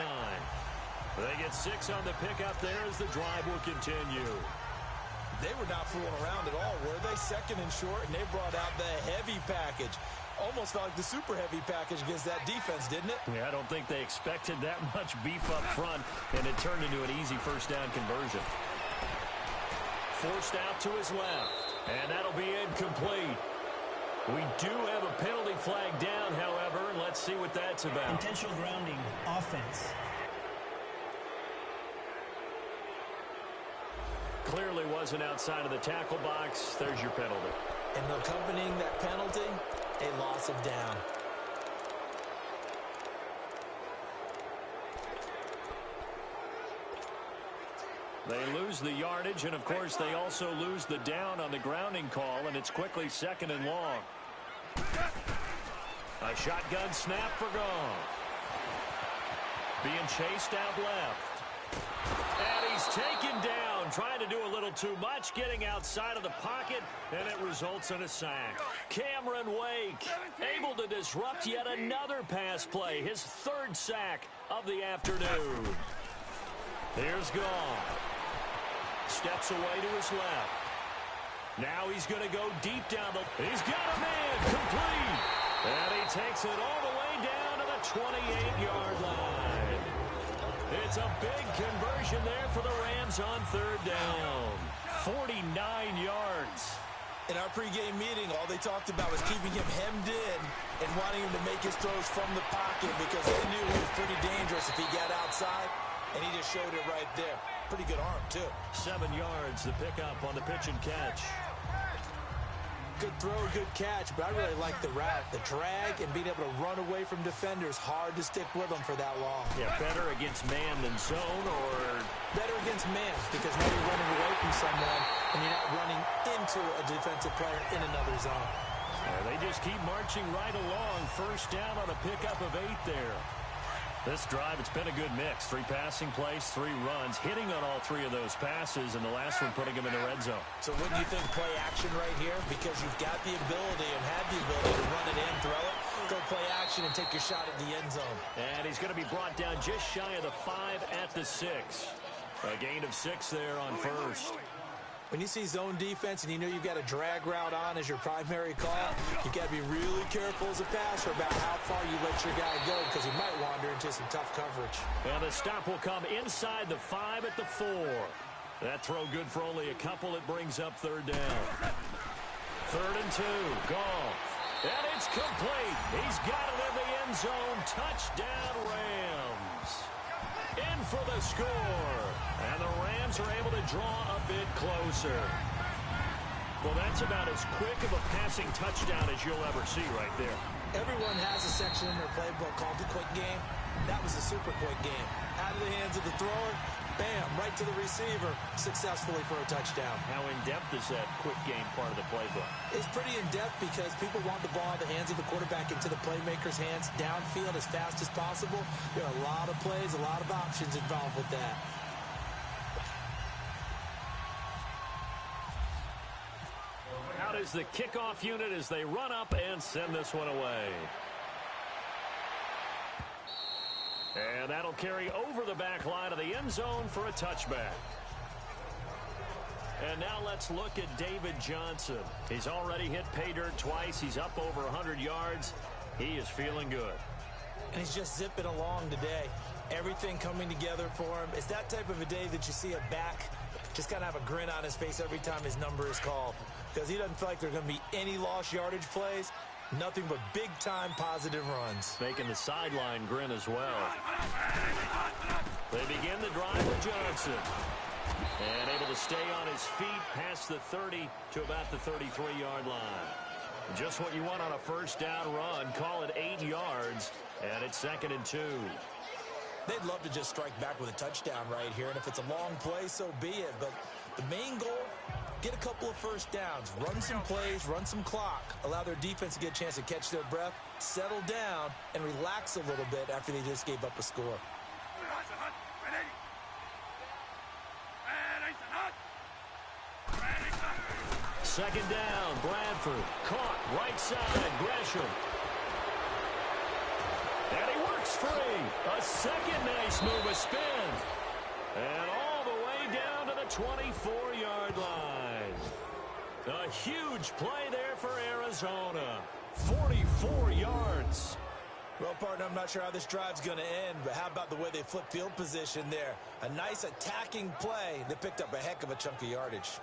They get 6 on the pickup there as the drive will continue. They were not fooling around at all, were they? Second and short, and they brought out the heavy package. Almost felt like the super heavy package against that defense, didn't it? Yeah, I don't think they expected that much beef up front, and it turned into an easy first down conversion. Forced out to his left, and that'll be incomplete. We do have a penalty flag down, however, and let's see what that's about. Intentional grounding, offense. Clearly wasn't outside of the tackle box. There's your penalty. And accompanying that penalty, a loss of down. They lose the yardage, and, of course, they also lose the down on the grounding call, and it's quickly 2nd and long. A shotgun snap for Goff. Being chased out left. And he's taken down, trying to do a little too much, getting outside of the pocket, and it results in a sack. Cameron Wake able to disrupt yet another pass play, his 3rd sack of the afternoon. Here's Goff. Steps away to his left. Now he's going to go deep down the... He's got a man complete. And he takes it all the way down to the 28-yard line. It's a big conversion there for the Rams on 3rd down. 49 yards. In our pregame meeting, all they talked about was keeping him hemmed in and wanting him to make his throws from the pocket because they knew he was pretty dangerous if he got outside, and he just showed it right there. Pretty good arm, too. 7 yards, the pickup on the pitch and catch. Good throw, good catch, but I really like the route. The drag and being able to run away from defenders, hard to stick with them for that long. Yeah, better against man than zone, or... Better against man, because now you're running away from someone and you're not running into a defensive player in another zone. Yeah, they just keep marching right along. First down on a pickup of 8 there. This drive, it's been a good mix. 3 passing plays, 3 runs, hitting on all 3 of those passes, and the last one putting him in the red zone. So wouldn't you think play action right here? Because you've got the ability and have the ability to run it in, throw it, go play action and take your shot at the end zone. And he's going to be brought down just shy of the 5 at the 6. A gain of 6 there on first. When you see zone defense and you know you've got a drag route on as your primary call, you've got to be really careful as a passer about how far you let your guy go because he might wander into some tough coverage. And the stop will come inside the 5 at the 4. That throw good for only a couple. It brings up 3rd down. 3rd and 2. Goff. And it's complete. He's got it in the end zone. Touchdown, Rams. In for the score. And the Rams are able to draw a bit closer. Well, that's about as quick of a passing touchdown as you'll ever see right there. Everyone has a section in their playbook called the quick game. That was a super quick game. Out of the hands of the thrower, bam, right to the receiver, successfully for a touchdown. How in-depth is that quick game part of the playbook? It's pretty in-depth because people want the ball in the hands of the quarterback into the playmaker's hands downfield as fast as possible. There are a lot of plays, a lot of options involved with that. Out is the kickoff unit as they run up and send this one away. And that'll carry over the back line of the end zone for a touchback. And now let's look at David Johnson. He's already hit pay dirt twice. He's up over 100 yards. He is feeling good. And he's just zipping along today. Everything coming together for him. It's that type of a day that you see a back just kind of have a grin on his face every time his number is called. Because he doesn't feel like there's going to be any lost yardage plays. Nothing but big-time positive runs. Making the sideline grin as well. They begin the drive with Johnson. And able to stay on his feet past the 30 to about the 33-yard line. Just what you want on a first down run. Call it 8 yards. And it's 2nd and 2. They'd love to just strike back with a touchdown right here. And if it's a long play, so be it. But the main goal, get a couple of first downs. Run some plays, run some clock. Allow their defense to get a chance to catch their breath, settle down, and relax a little bit after they just gave up a score. Second down, Bradford. Caught, right side, Gresham. And he works A second nice move, a spin. And all the way down to the 24-yard line. A huge play there for Arizona. 44 yards. Well, partner, I'm not sure how this drive's going to end, but how about the way they flip field position there? A nice attacking play that picked up a heck of a chunk of yardage.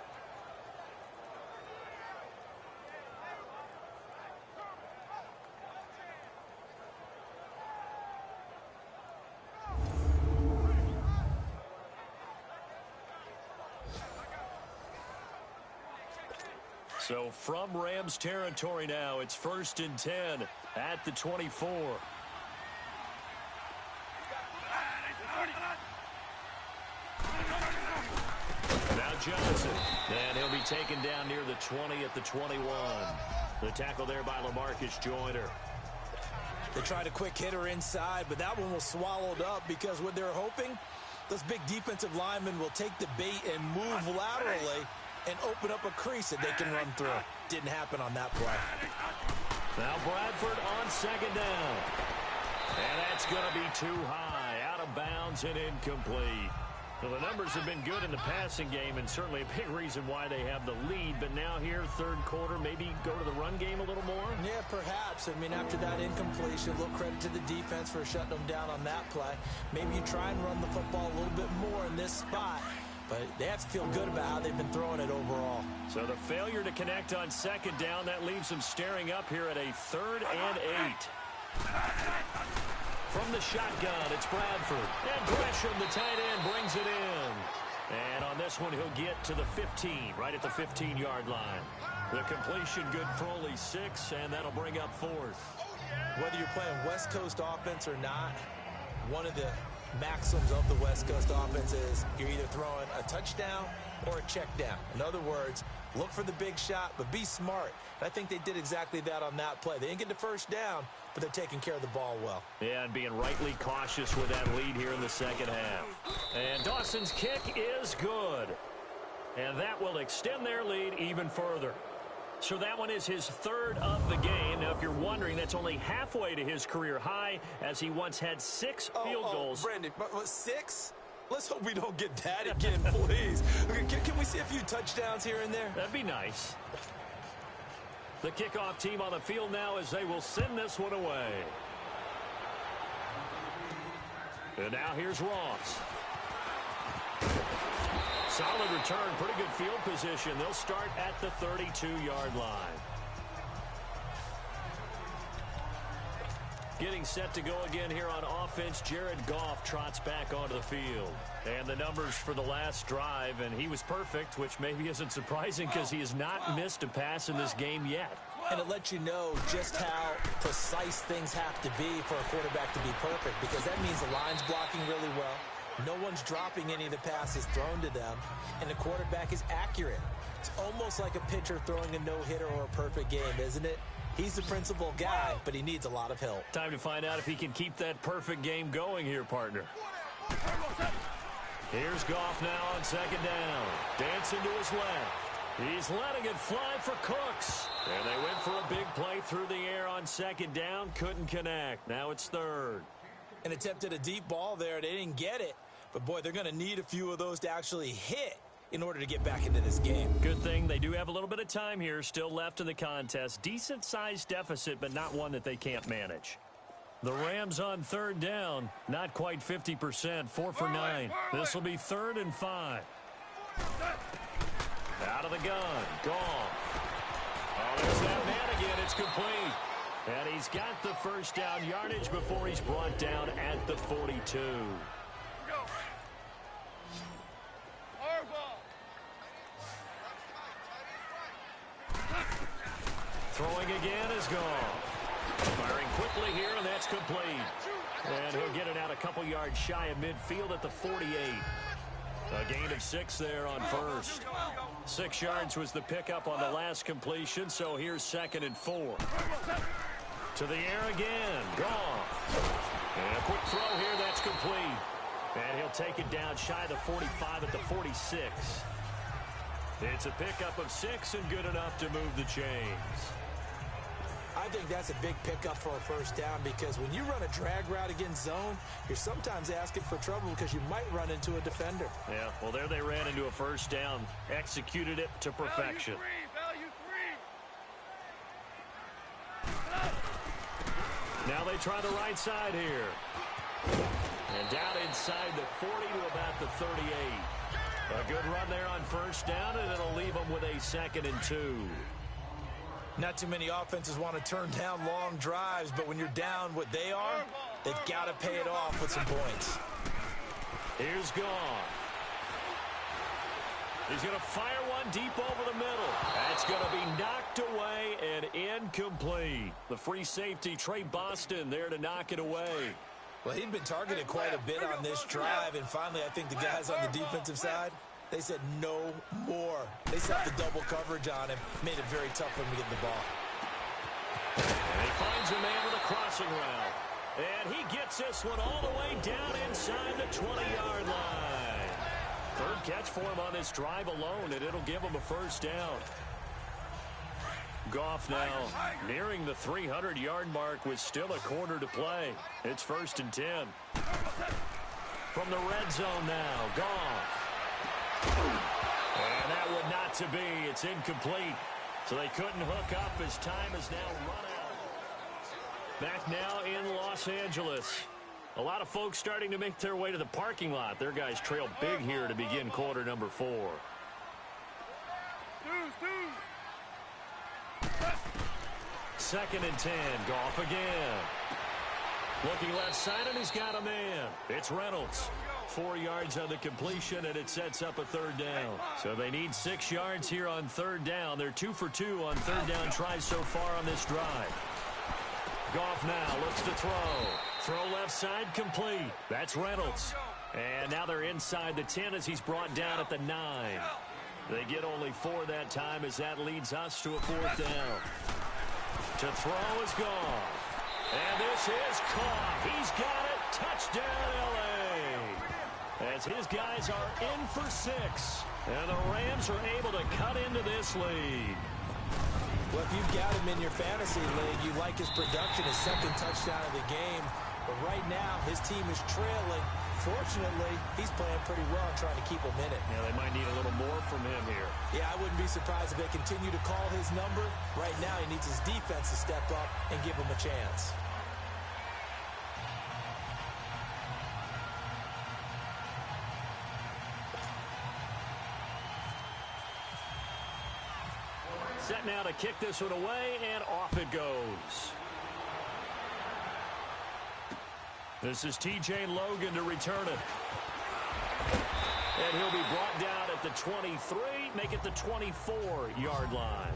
So from Rams territory now, it's 1st and 10 at the 24. Now Johnson, and he'll be taken down near the 20 at the 21. The tackle there by LaMarcus Joyner. They tried a quick hitter inside, but that one was swallowed up because what they're hoping, those big defensive linemen will take the bait and move laterally and open up a crease that they can run through. Didn't happen on that play. Now Bradford on 2nd down. And that's going to be too high, out of bounds and incomplete. Well, the numbers have been good in the passing game and certainly a big reason why they have the lead. But now here, 3rd quarter, maybe go to the run game a little more? Yeah, perhaps. I mean, after that incompletion, a little credit to the defense for shutting them down on that play. Maybe you try and run the football a little bit more in this spot. But they have to feel good about how they've been throwing it overall. So the failure to connect on 2nd down, that leaves them staring up here at a 3rd and 8. From the shotgun, it's Bradford. And Gresham, the tight end, brings it in. And on this one, he'll get to the 15, right at the 15-yard line. The completion good for only 6, and that'll bring up 4th. Whether you're playing West Coast offense or not, one of the maxims of the West Coast offense is you're either throwing a touchdown or a check down. In other words, look for the big shot, but be smart. And I think they did exactly that on that play. They didn't get the 1st down, but they're taking care of the ball well. Yeah, and being rightly cautious with that lead here in the 2nd half. And Dawson's kick is good. And that will extend their lead even further. So that one is his 3rd of the game. Now, if you're wondering, that's only halfway to his career high, as he once had 6 field goals. Brandon, but 6? Let's hope we don't get that again, please. Can we see a few touchdowns here and there? That'd be nice. The kickoff team on the field now as they will send this one away. And now here's Ross. Solid return, pretty good field position. They'll start at the 32-yard line. Getting set to go again here on offense, Jared Goff trots back onto the field. And the numbers for the last drive, and he was perfect, which maybe isn't surprising because he has not missed a pass in this game yet. And it lets you know just how precise things have to be for a quarterback to be perfect, because that means the line's blocking really well. No one's dropping any of the passes thrown to them, and the quarterback is accurate. It's almost like a pitcher throwing a no-hitter or a perfect game, isn't it? He's the principal guy, but he needs a lot of help. Time to find out if he can keep that perfect game going here, partner. Here's Goff now on 2nd down. Dancing to his left. He's letting it fly for Cooks. And they went for a big play through the air on 2nd down. Couldn't connect. Now it's 3rd. And attempted a deep ball there. They didn't get it. But, boy, they're going to need a few of those to actually hit in order to get back into this game. Good thing they do have a little bit of time here still left in the contest. Decent-sized deficit, but not one that they can't manage. The Rams on 3rd down, not quite 50%, 4 for 9. This will be 3rd and 5. Out of the gun, Goff. Oh, there's that man again. It's complete. And he's got the 1st down yardage before he's brought down at the 42. Throwing again is Goff. Firing quickly here, and that's complete. And he'll get it out a couple yards shy of midfield at the 48. A gain of 6 there on 1st. 6 yards was the pickup on the last completion, so here's 2nd and 4. To the air again, Goff. And a quick throw here, that's complete. And he'll take it down shy of the 45 at the 46. It's a pickup of 6 and good enough to move the chains. I think that's a big pickup for a first down because when you run a drag route against zone, you're sometimes asking for trouble because you might run into a defender. Yeah, well, there they ran into a first down, executed it to perfection. Value three. Now they try the right side here. And down inside the 40 to about the 38. A good run there on first down, and it'll leave them with a 2nd and 2. Not too many offenses want to turn down long drives, but when you're down what they are, they've got to pay it off with some points. Here's Goff. He's going to fire one deep over the middle. That's going to be knocked away and incomplete. The free safety, Trey Boston, there to knock it away. Well, he'd been targeted quite a bit on this drive, and finally I think the guys on the defensive side, they said no more. They set the double coverage on him, made it very tough for him to get the ball. And he finds a man with a crossing route. And he gets this one all the way down inside the 20-yard line. 3rd catch for him on this drive alone, and it'll give him a first down. Goff now nearing the 300-yard mark with still a quarter to play. It's 1st and 10. From the red zone now, Goff. And that would not to be. It's incomplete. So they couldn't hook up as time is now run out. Back now in Los Angeles. A lot of folks starting to make their way to the parking lot. Their guys trail big here to begin quarter number 4. 2nd and 10. Goff again. Looking left side, and he's got a man. It's Reynolds. 4 yards on the completion, and it sets up a 3rd down. So they need 6 yards here on 3rd down. They're 2 for 2 on 3rd down tries so far on this drive. Goff now looks to throw. Throw left side complete. That's Reynolds. And now they're inside the 10 as he's brought down at the 9. They get only 4 that time as that leads us to a 4th down. To throw is Goff. And this is caught. He's got it. Touchdown, L.A. As his guys are in for 6. And the Rams are able to cut into this lead. Well, if you've got him in your fantasy league, you like his production, his 2nd touchdown of the game. But right now, his team is trailing. Fortunately, he's playing pretty well and trying to keep him in it. Yeah, they might need a little more from him here. Yeah, I wouldn't be surprised if they continue to call his number. Right now, he needs his defense to step up and give him a chance. Set now to kick this one away, and off it goes. This is T.J. Logan to return it. And he'll be brought down at the 23, make it the 24-yard line.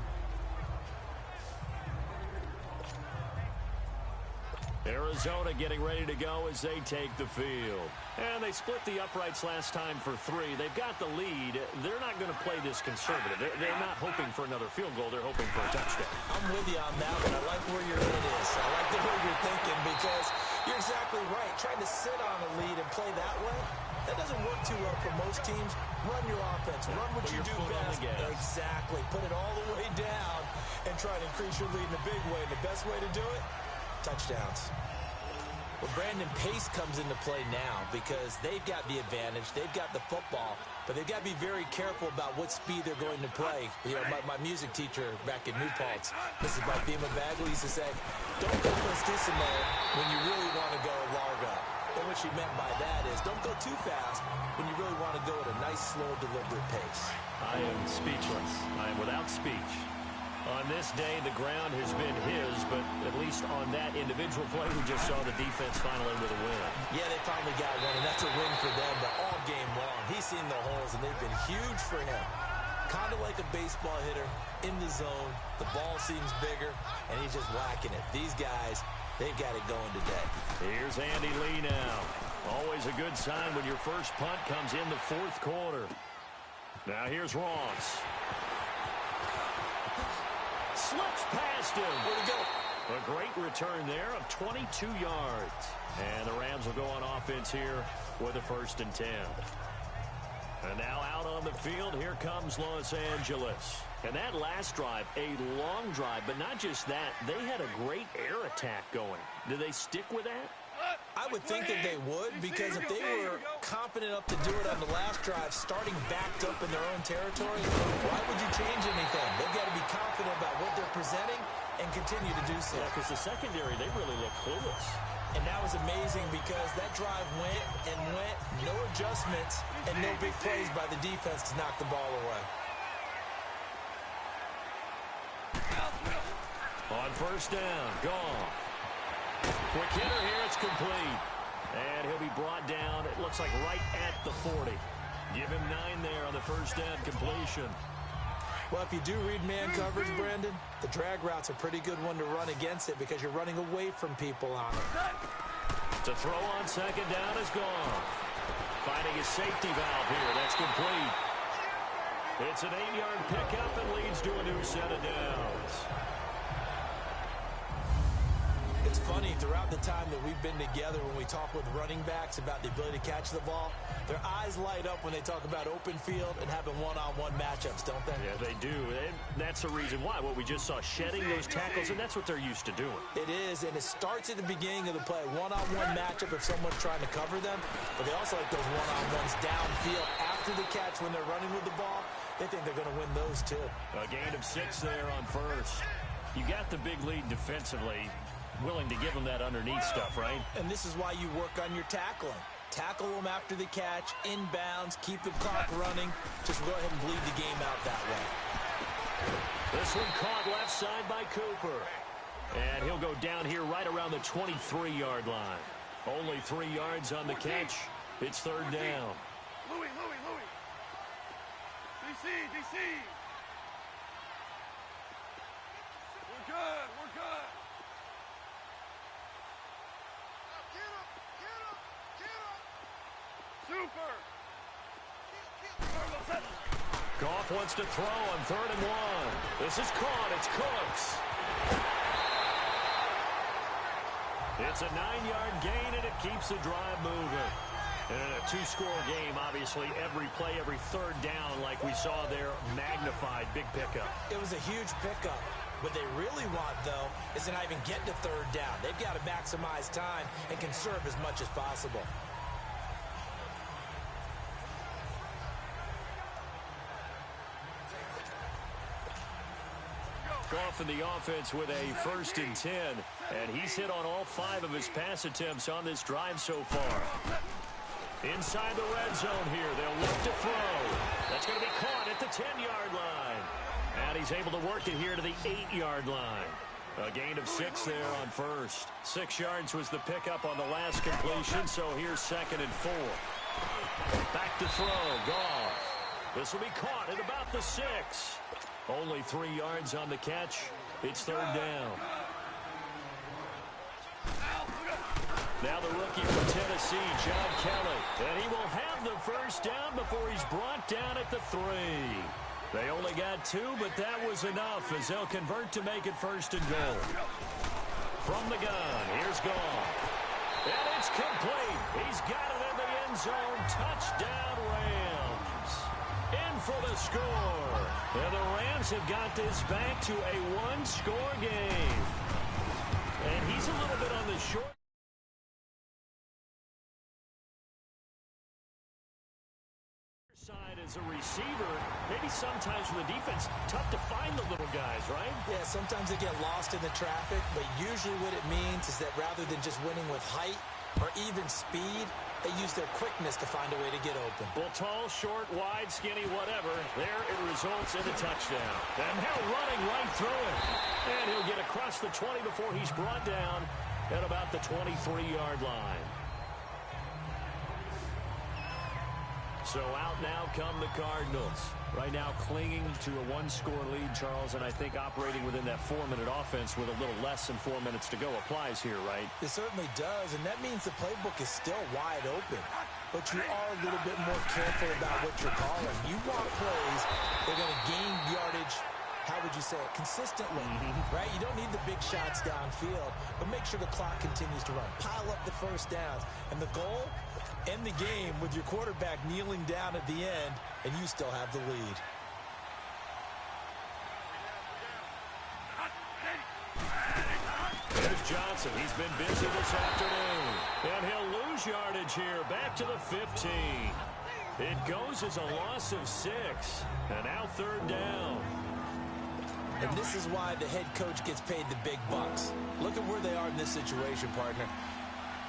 Arizona getting ready to go as they take the field. And they split the uprights last time for 3. They've got the lead. They're not going to play this conservative. They're not hoping for another field goal. They're hoping for a touchdown. I'm with you on that one. I like where your head is. I like the way you're thinking because you're exactly right. Trying to sit on a lead and play that way, that doesn't work too well for most teams. Run your offense. Run what you do best. Exactly. Put it all the way down and try to increase your lead in a big way. And the best way to do it, touchdowns. Well, Brandon, pace comes into play now because they've got the advantage. They've got the football, but they've got to be very careful about what speed they're going to play. You know, my music teacher back in New Paltz, Mrs. Bima Bagley, used to say, don't go prestissimo when you really want to go largo. And what she meant by that is don't go too fast when you really want to go at a nice, slow, deliberate pace. I am speechless. I am without speech. On this day, the ground has been his, but at least on that individual play, we just saw the defense finally with a win. Yeah, they finally got one, and that's a win for them, but all game long, he's seen the holes, and they've been huge for him. Kind of like a baseball hitter in the zone. The ball seems bigger, and he's just whacking it. These guys, they've got it going today. Here's Andy Lee now. Always a good sign when your first punt comes in the 4th quarter. Now here's Ross. Slips past him. Where'd he go? A great return there of 22 yards. And the Rams will go on offense here with a 1st and 10. And now out on the field, here comes Los Angeles. And that last drive, a long drive, but not just that, they had a great air attack going. Do they stick with that? I would think that they would, because if they were confident enough to do it on the last drive, starting backed up in their own territory, why would you change anything? They've got to be confident about what they're presenting and continue to do so. Yeah, because the secondary, they really look clueless. And that was amazing because that drive went and went, no adjustments, and no big plays by the defense to knock the ball away. On first down, Goff. Quick hitter here, it's complete. And he'll be brought down, it looks like right at the 40. Give him 9 there on the first down completion. Well, if you do read man coverage, Brandon, the drag route's a pretty good one to run against it because you're running away from people on it. To throw on second down is Goff. Finding his safety valve here, that's complete. It's an 8-yard pickup and leads to a new set of downs. It's funny, throughout the time that we've been together, when we talk with running backs about the ability to catch the ball, their eyes light up when they talk about open field and having one-on-one matchups, don't they? Yeah, they do. And that's the reason why. What we just saw, shedding those tackles, and that's what they're used to doing. It is, and it starts at the beginning of the play. One-on-one matchup if someone's trying to cover them, but they also like those one-on-ones downfield after the catch when they're running with the ball. They think they're going to win those, too. A gain of 6 there on first. You got the big lead defensively. Willing to give them that underneath stuff, right? And this is why you work on your tackling. Tackle them after the catch, inbounds, keep the clock running. Just go ahead and bleed the game out that way. This one caught left side by Cooper. And he'll go down here right around the 23-yard line. Only 3 yards on the catch. It's third down. Louis. DC. We're good. Super! Goff wants to throw on 3rd and 1. This is caught. It's Cooks. It's a 9-yard gain, and it keeps the drive moving. And in a 2-score game, obviously, every play, every third down, like we saw there, magnified, big pickup. It was a huge pickup. What they really want, though, is to not even get to 3rd down. They've got to maximize time and conserve as much as possible. Goff in the offense with a 1st and 10, and he's hit on all 5 of his pass attempts on this drive so far. Inside the red zone here, they'll look to throw. That's going to be caught at the 10-yard line. And he's able to work it here to the 8-yard line. A gain of 6 there on first. 6 yards was the pickup on the last completion, so here's 2nd and 4. Back to throw, Goff. This will be caught at about the 6. Only 3 yards on the catch. It's 3rd down. Now the rookie from Tennessee, John Kelly. And he will have the first down before he's brought down at the 3. They only got 2, but that was enough as they'll convert to make it 1st and goal. From the gun, here's Goff. And it's complete. He's got it in the end zone. Touchdown, Rams. In for the score. And the Rams have got this back to a 1-score game. And he's a little bit on the short side as a receiver. Maybe sometimes for the defense, tough to find the little guys, right? Yeah, sometimes they get lost in the traffic, but usually what it means is that rather than just winning with height or even speed, they use their quickness to find a way to get open. Well, tall, short, wide, skinny, whatever, there it results in a touchdown. And now running right through it. And he'll get across the 20 before he's brought down at about the 23-yard line. So out now come the Cardinals. Right now clinging to a 1-score lead, Charles, and I think operating within that 4-minute offense with a little less than 4 minutes to go applies here, right? It certainly does, and that means the playbook is still wide open. But you are a little bit more careful about what you're calling. You want plays that are going to gain yardage, how would you say it, consistently, right? You don't need the big shots downfield, but make sure the clock continues to run. Pile up the first downs. And the goal End the game with your quarterback kneeling down at the end, and you still have the lead. There's Johnson. He's been busy this afternoon. And he'll lose yardage here. Back to the 15. It goes as a loss of 6. And now 3rd down. And this is why the head coach gets paid the big bucks. Look at where they are in this situation, partner.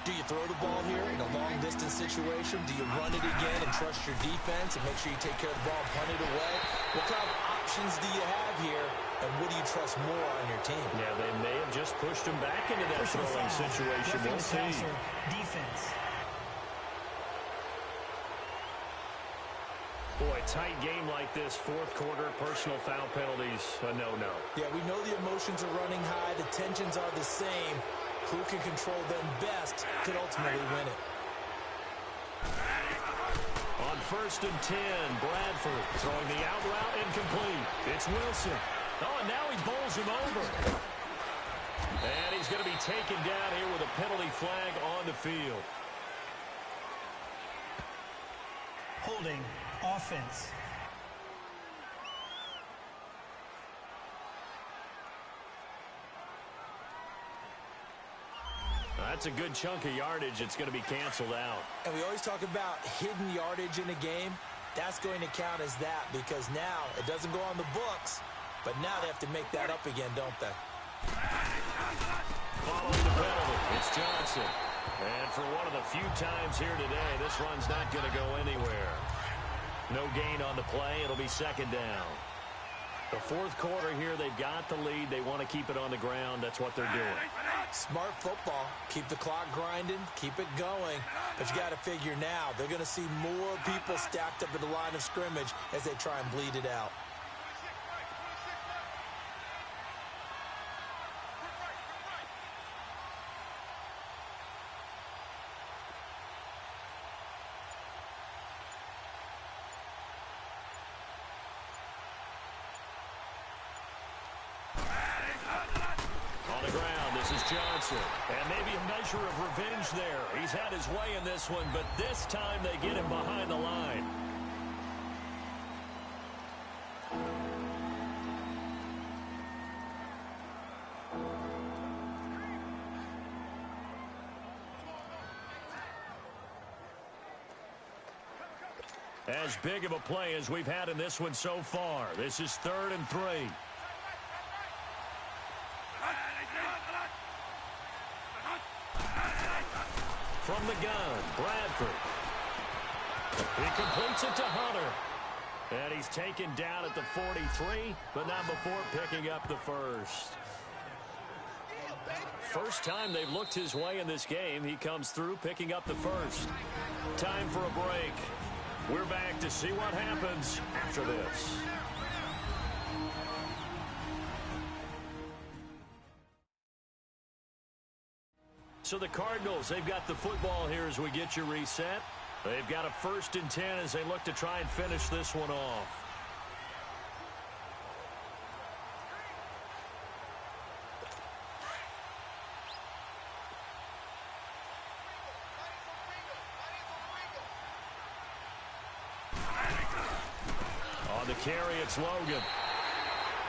Do you throw the ball here in a long-distance situation? Do you run it again and trust your defense and make sure you take care of the ball and punt it away? What kind of options do you have here, and what do you trust more on your team? Yeah, they may have just pushed him back into that throwing situation. We'll see. Defense. Boy, tight game like this, 4th quarter, personal foul penalties, a no-no. Yeah, we know the emotions are running high. The tensions are the same. Who can control them best could ultimately win it. On 1st and 10, Bradford throwing the out route incomplete. It's Wilson. Oh, and now he bowls him over. And he's going to be taken down here with a penalty flag on the field. Holding offense. That's a good chunk of yardage. It's going to be canceled out. And we always talk about hidden yardage in a game. That's going to count as that because now it doesn't go on the books, but now they have to make that up again, don't they? Following the penalty, it's Johnson. And for one of the few times here today, this run's not going to go anywhere. No gain on the play. It'll be 2nd down. The 4th quarter here, they've got the lead. They want to keep it on the ground. That's what they're doing. Smart football. Keep the clock grinding. Keep it going. But you got to figure now, they're going to see more people stacked up at the line of scrimmage as they try and bleed it out. Johnson. And maybe a measure of revenge there. He's had his way in this one, but this time they get him behind the line. As big of a play as we've had in this one so far. This is 3rd and 3. From the gun, Bradford. He completes it to Hunter. And he's taken down at the 43, but not before picking up the first. First time they've looked his way in this game. He comes through picking up the first. Time for a break. We're back to see what happens after this. So the Cardinals, they've got the football here as we get you reset. They've got a 1st and 10 as they look to try and finish this one off. On the carry, it's Logan.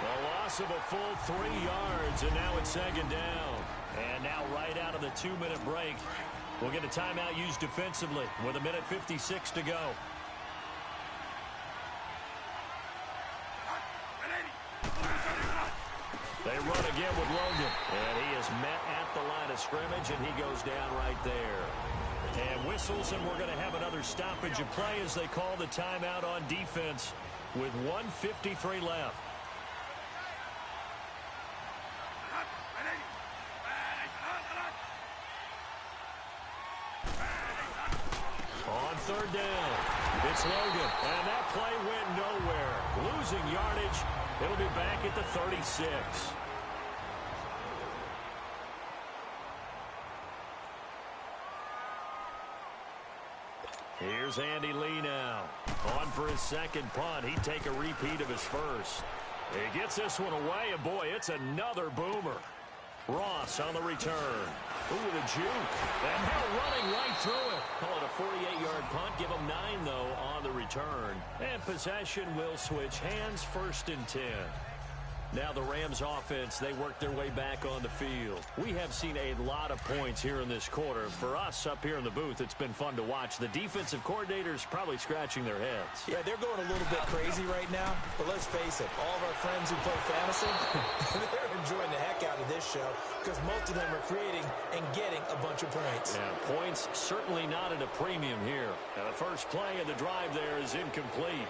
A loss of a full 3 yards, and now it's 2nd down. And now right out of the 2-minute break, we'll get a timeout used defensively with 1:56 to go. They run again with Logan. And he is met at the line of scrimmage, and he goes down right there. And whistles, and we're going to have another stoppage of play as they call the timeout on defense with 1:53 left. On 3rd down, it's Logan, and that play went nowhere. Losing yardage, it'll be back at the 36. Here's Andy Lee now. On for his 2nd punt. He'd take a repeat of his first. He gets this one away, and boy, it's another boomer. Ross on the return. Ooh, with a juke. And now running right through it. Call it a 48-yard punt. Give them 9, though, on the return. And possession will switch hands, 1st and 10. Now the Rams offense, they work their way back on the field. We have seen a lot of points here in this quarter. For us up here in the booth, it's been fun to watch. The defensive coordinators probably scratching their heads. Yeah, they're going a little bit crazy right now. But let's face it, all of our friends who play fantasy, they're enjoying the heck out of this show because most of them are creating and getting a bunch of points. Yeah, points certainly not at a premium here. Now the first play of the drive there is incomplete.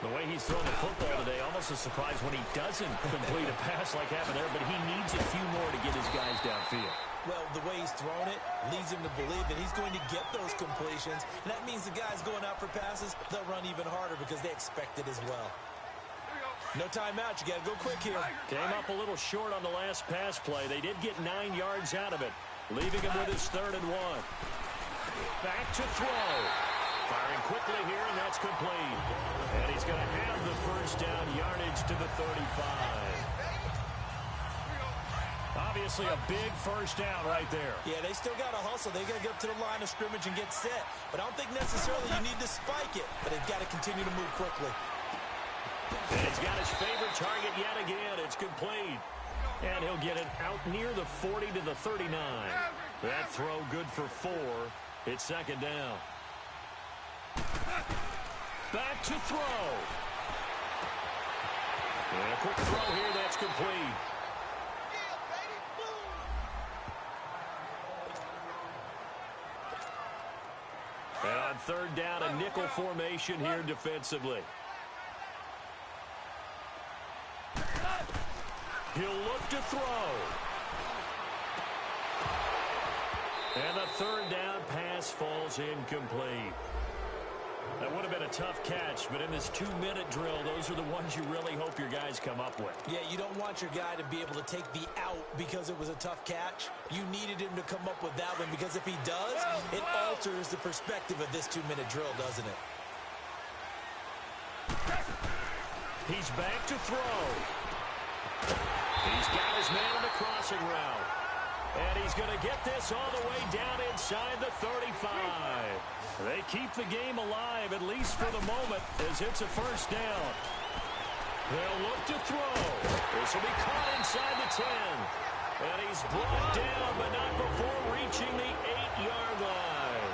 The way he's thrown the football today, almost a surprise when he doesn't complete a pass like happened there, but he needs a few more to get his guys downfield. Well, the way he's thrown it leads him to believe that he's going to get those completions. And that means the guys going out for passes, they'll run even harder because they expect it as well. No timeout. You got to go quick here. Came up a little short on the last pass play. They did get 9 yards out of it, leaving him with his 3rd and 1. Back to throw. Firing quickly here, and that's complete. And he's going to have the first down, yardage to the 35. Obviously a big first down right there. Yeah, they still got to hustle. They got to get up to the line of scrimmage and get set. But I don't think necessarily you need to spike it. But they've got to continue to move quickly. And he's got his favorite target yet again. It's complete. And he'll get it out near the 40 to the 39. That throw good for 4. It's 2nd down. Back to throw. And a quick throw here, that's complete. And on 3rd down, a nickel formation here defensively. He'll look to throw. And the 3rd down pass falls incomplete. That would have been a tough catch, but in this 2-minute drill, those are the ones you really hope your guys come up with. Yeah, you don't want your guy to be able to take the out because it was a tough catch. You needed him to come up with that one because if he does, it alters the perspective of this 2-minute drill, doesn't it? He's back to throw. He's got his man on the crossing route. And he's going to get this all the way down inside the 35. They keep the game alive, at least for the moment, as it's a first down. They'll look to throw. This will be caught inside the 10. And he's brought down, but not before reaching the 8-yard line.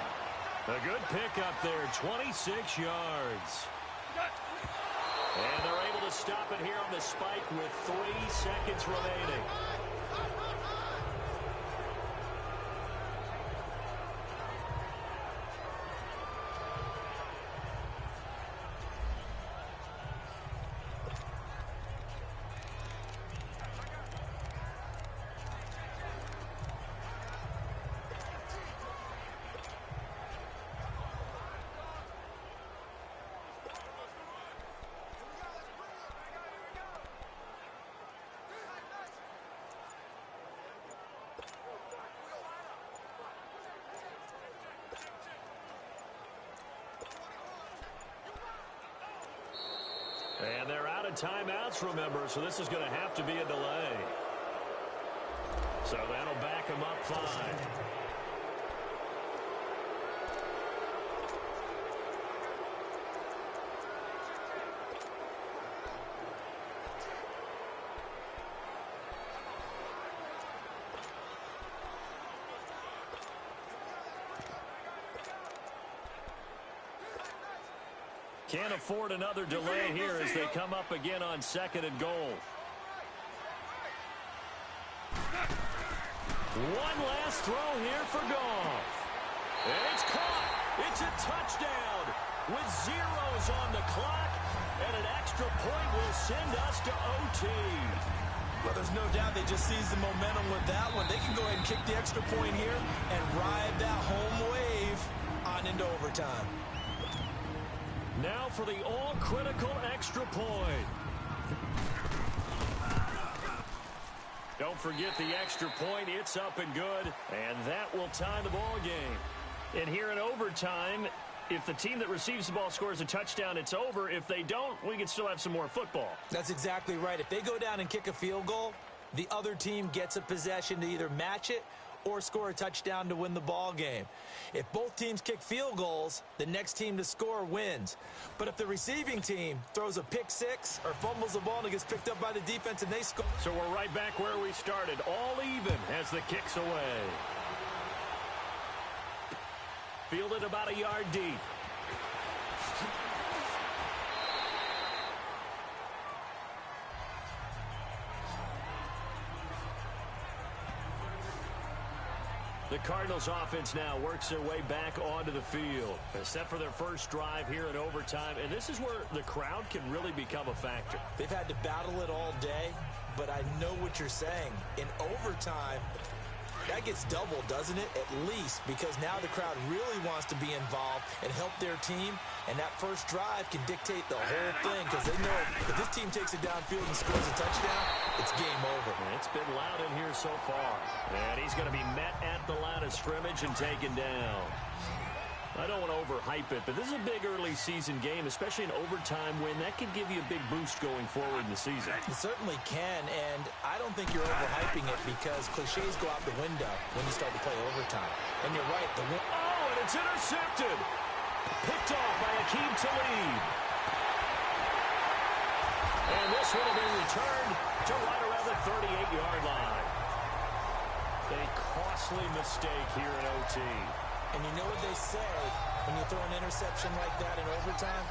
A good pickup there, 26 yards. And they're able to stop it here on the spike with 3 seconds remaining. And they're out of timeouts, remember, so this is going to have to be a delay. So that'll back them up 5. Can't afford another delay here as they come up again on 2nd and goal. One last throw here for Goff. And it's caught. It's a touchdown with zeros on the clock. And an extra point will send us to OT. Well, there's no doubt they just seized the momentum with that one. They can go ahead and kick the extra point here and ride that home wave on into overtime. Now for the all-critical extra point. Don't forget the extra point. It's up and good, and that will tie the ball game. And here in overtime, if the team that receives the ball scores a touchdown, it's over. If they don't, we can still have some more football. That's exactly right. If they go down and kick a field goal, the other team gets a possession to either match it or score a touchdown to win the ball game. If both teams kick field goals, the next team to score wins. But if the receiving team throws a pick six or fumbles the ball and it gets picked up by the defense and they score. So we're right back where we started, all even as the kick's away. Fielded about a yard deep. The Cardinals offense now works their way back onto the field. They're set for their first drive here in overtime, and this is where the crowd can really become a factor. They've had to battle it all day, but I know what you're saying. In overtime, that gets doubled, doesn't it? At least, because now the crowd really wants to be involved and help their team, and that first drive can dictate the whole thing because they know if this team takes it downfield and scores a touchdown, it's game over. It's been loud in here so far, and he's going to be met at the line of scrimmage and taken down. I don't want to overhype it, but this is a big early season game, especially an overtime win. That could give you a big boost going forward in the season. It certainly can, and I don't think you're overhyping it because cliches go out the window when you start to play overtime. And you're right. And it's intercepted. Picked off by Akeem Talib. And this one will be returned to right around the 38-yard line. A costly mistake here in OT. And you know what they say, when you throw an interception like that in overtime,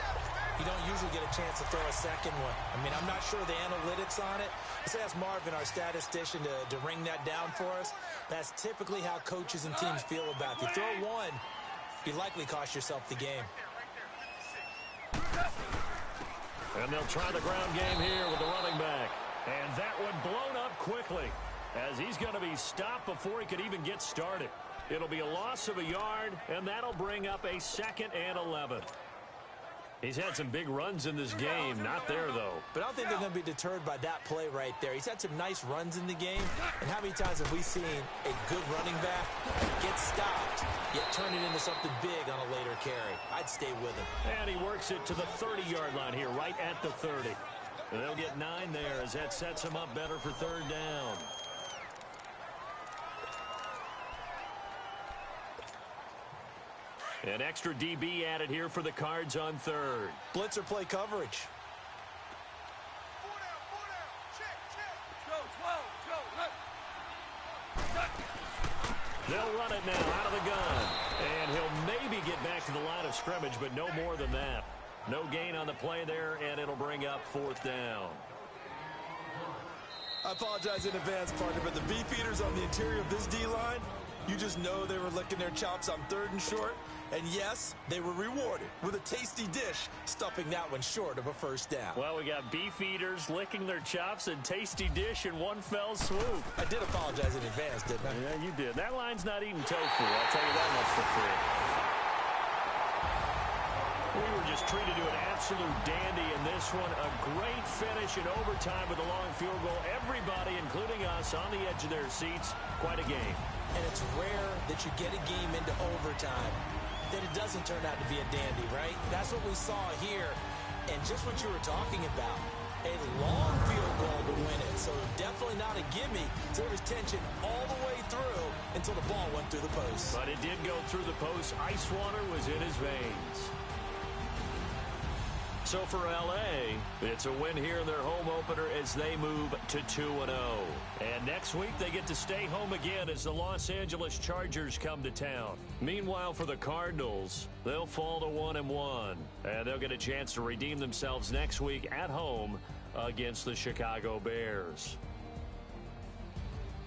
you don't usually get a chance to throw a second one. I mean, I'm not sure the analytics on it. Let's ask Marvin, our statistician, to ring that down for us. That's typically how coaches and teams feel about it. If you throw one, you likely cost yourself the game. And they'll try the ground game here with the running back. And that one blown up quickly as he's going to be stopped before he could even get started. It'll be a loss of a yard, and that'll bring up a 2nd and 11. He's had some big runs in this game. Not there, though. But I don't think they're going to be deterred by that play right there. He's had some nice runs in the game. And how many times have we seen a good running back get stopped, yet turn it into something big on a later carry? I'd stay with him. And he works it to the 30-yard line here, right at the 30. And they'll get 9 there as that sets him up better for 3rd down. An extra DB added here for the Cards on 3rd. Blitzer play coverage. They'll run it now out of the gun. And he'll maybe get back to the line of scrimmage, but no more than that. No gain on the play there, and it'll bring up 4th down. I apologize in advance, partner, but the beefeaters on the interior of this D-line, you just know they were licking their chops on 3rd and short. And yes, they were rewarded with a tasty dish, stuffing that one short of a 1st down. Well, we got beef eaters licking their chops and tasty dish in one fell swoop. I did apologize in advance, didn't I? Yeah, you did. That line's not eating tofu. I'll tell you that much for free. We were just treated to an absolute dandy in this one. A great finish in overtime with a long field goal. Everybody, including us, on the edge of their seats. Quite a game. And it's rare that you get a game into overtime that it doesn't turn out to be a dandy, right? That's what we saw here. And just what you were talking about, a long field goal to win it. So definitely not a gimme. So there was tension all the way through until the ball went through the post. But it did go through the post. Ice water was in his veins. So for L.A., it's a win here in their home opener as they move to 2-0. And next week, they get to stay home again as the Los Angeles Chargers come to town. Meanwhile, for the Cardinals, they'll fall to 1-1. And they'll get a chance to redeem themselves next week at home against the Chicago Bears.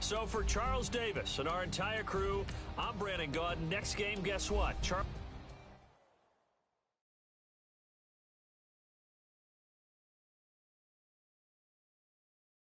So for Charles Davis and our entire crew, I'm Brandon Gaudin. Next game, guess what?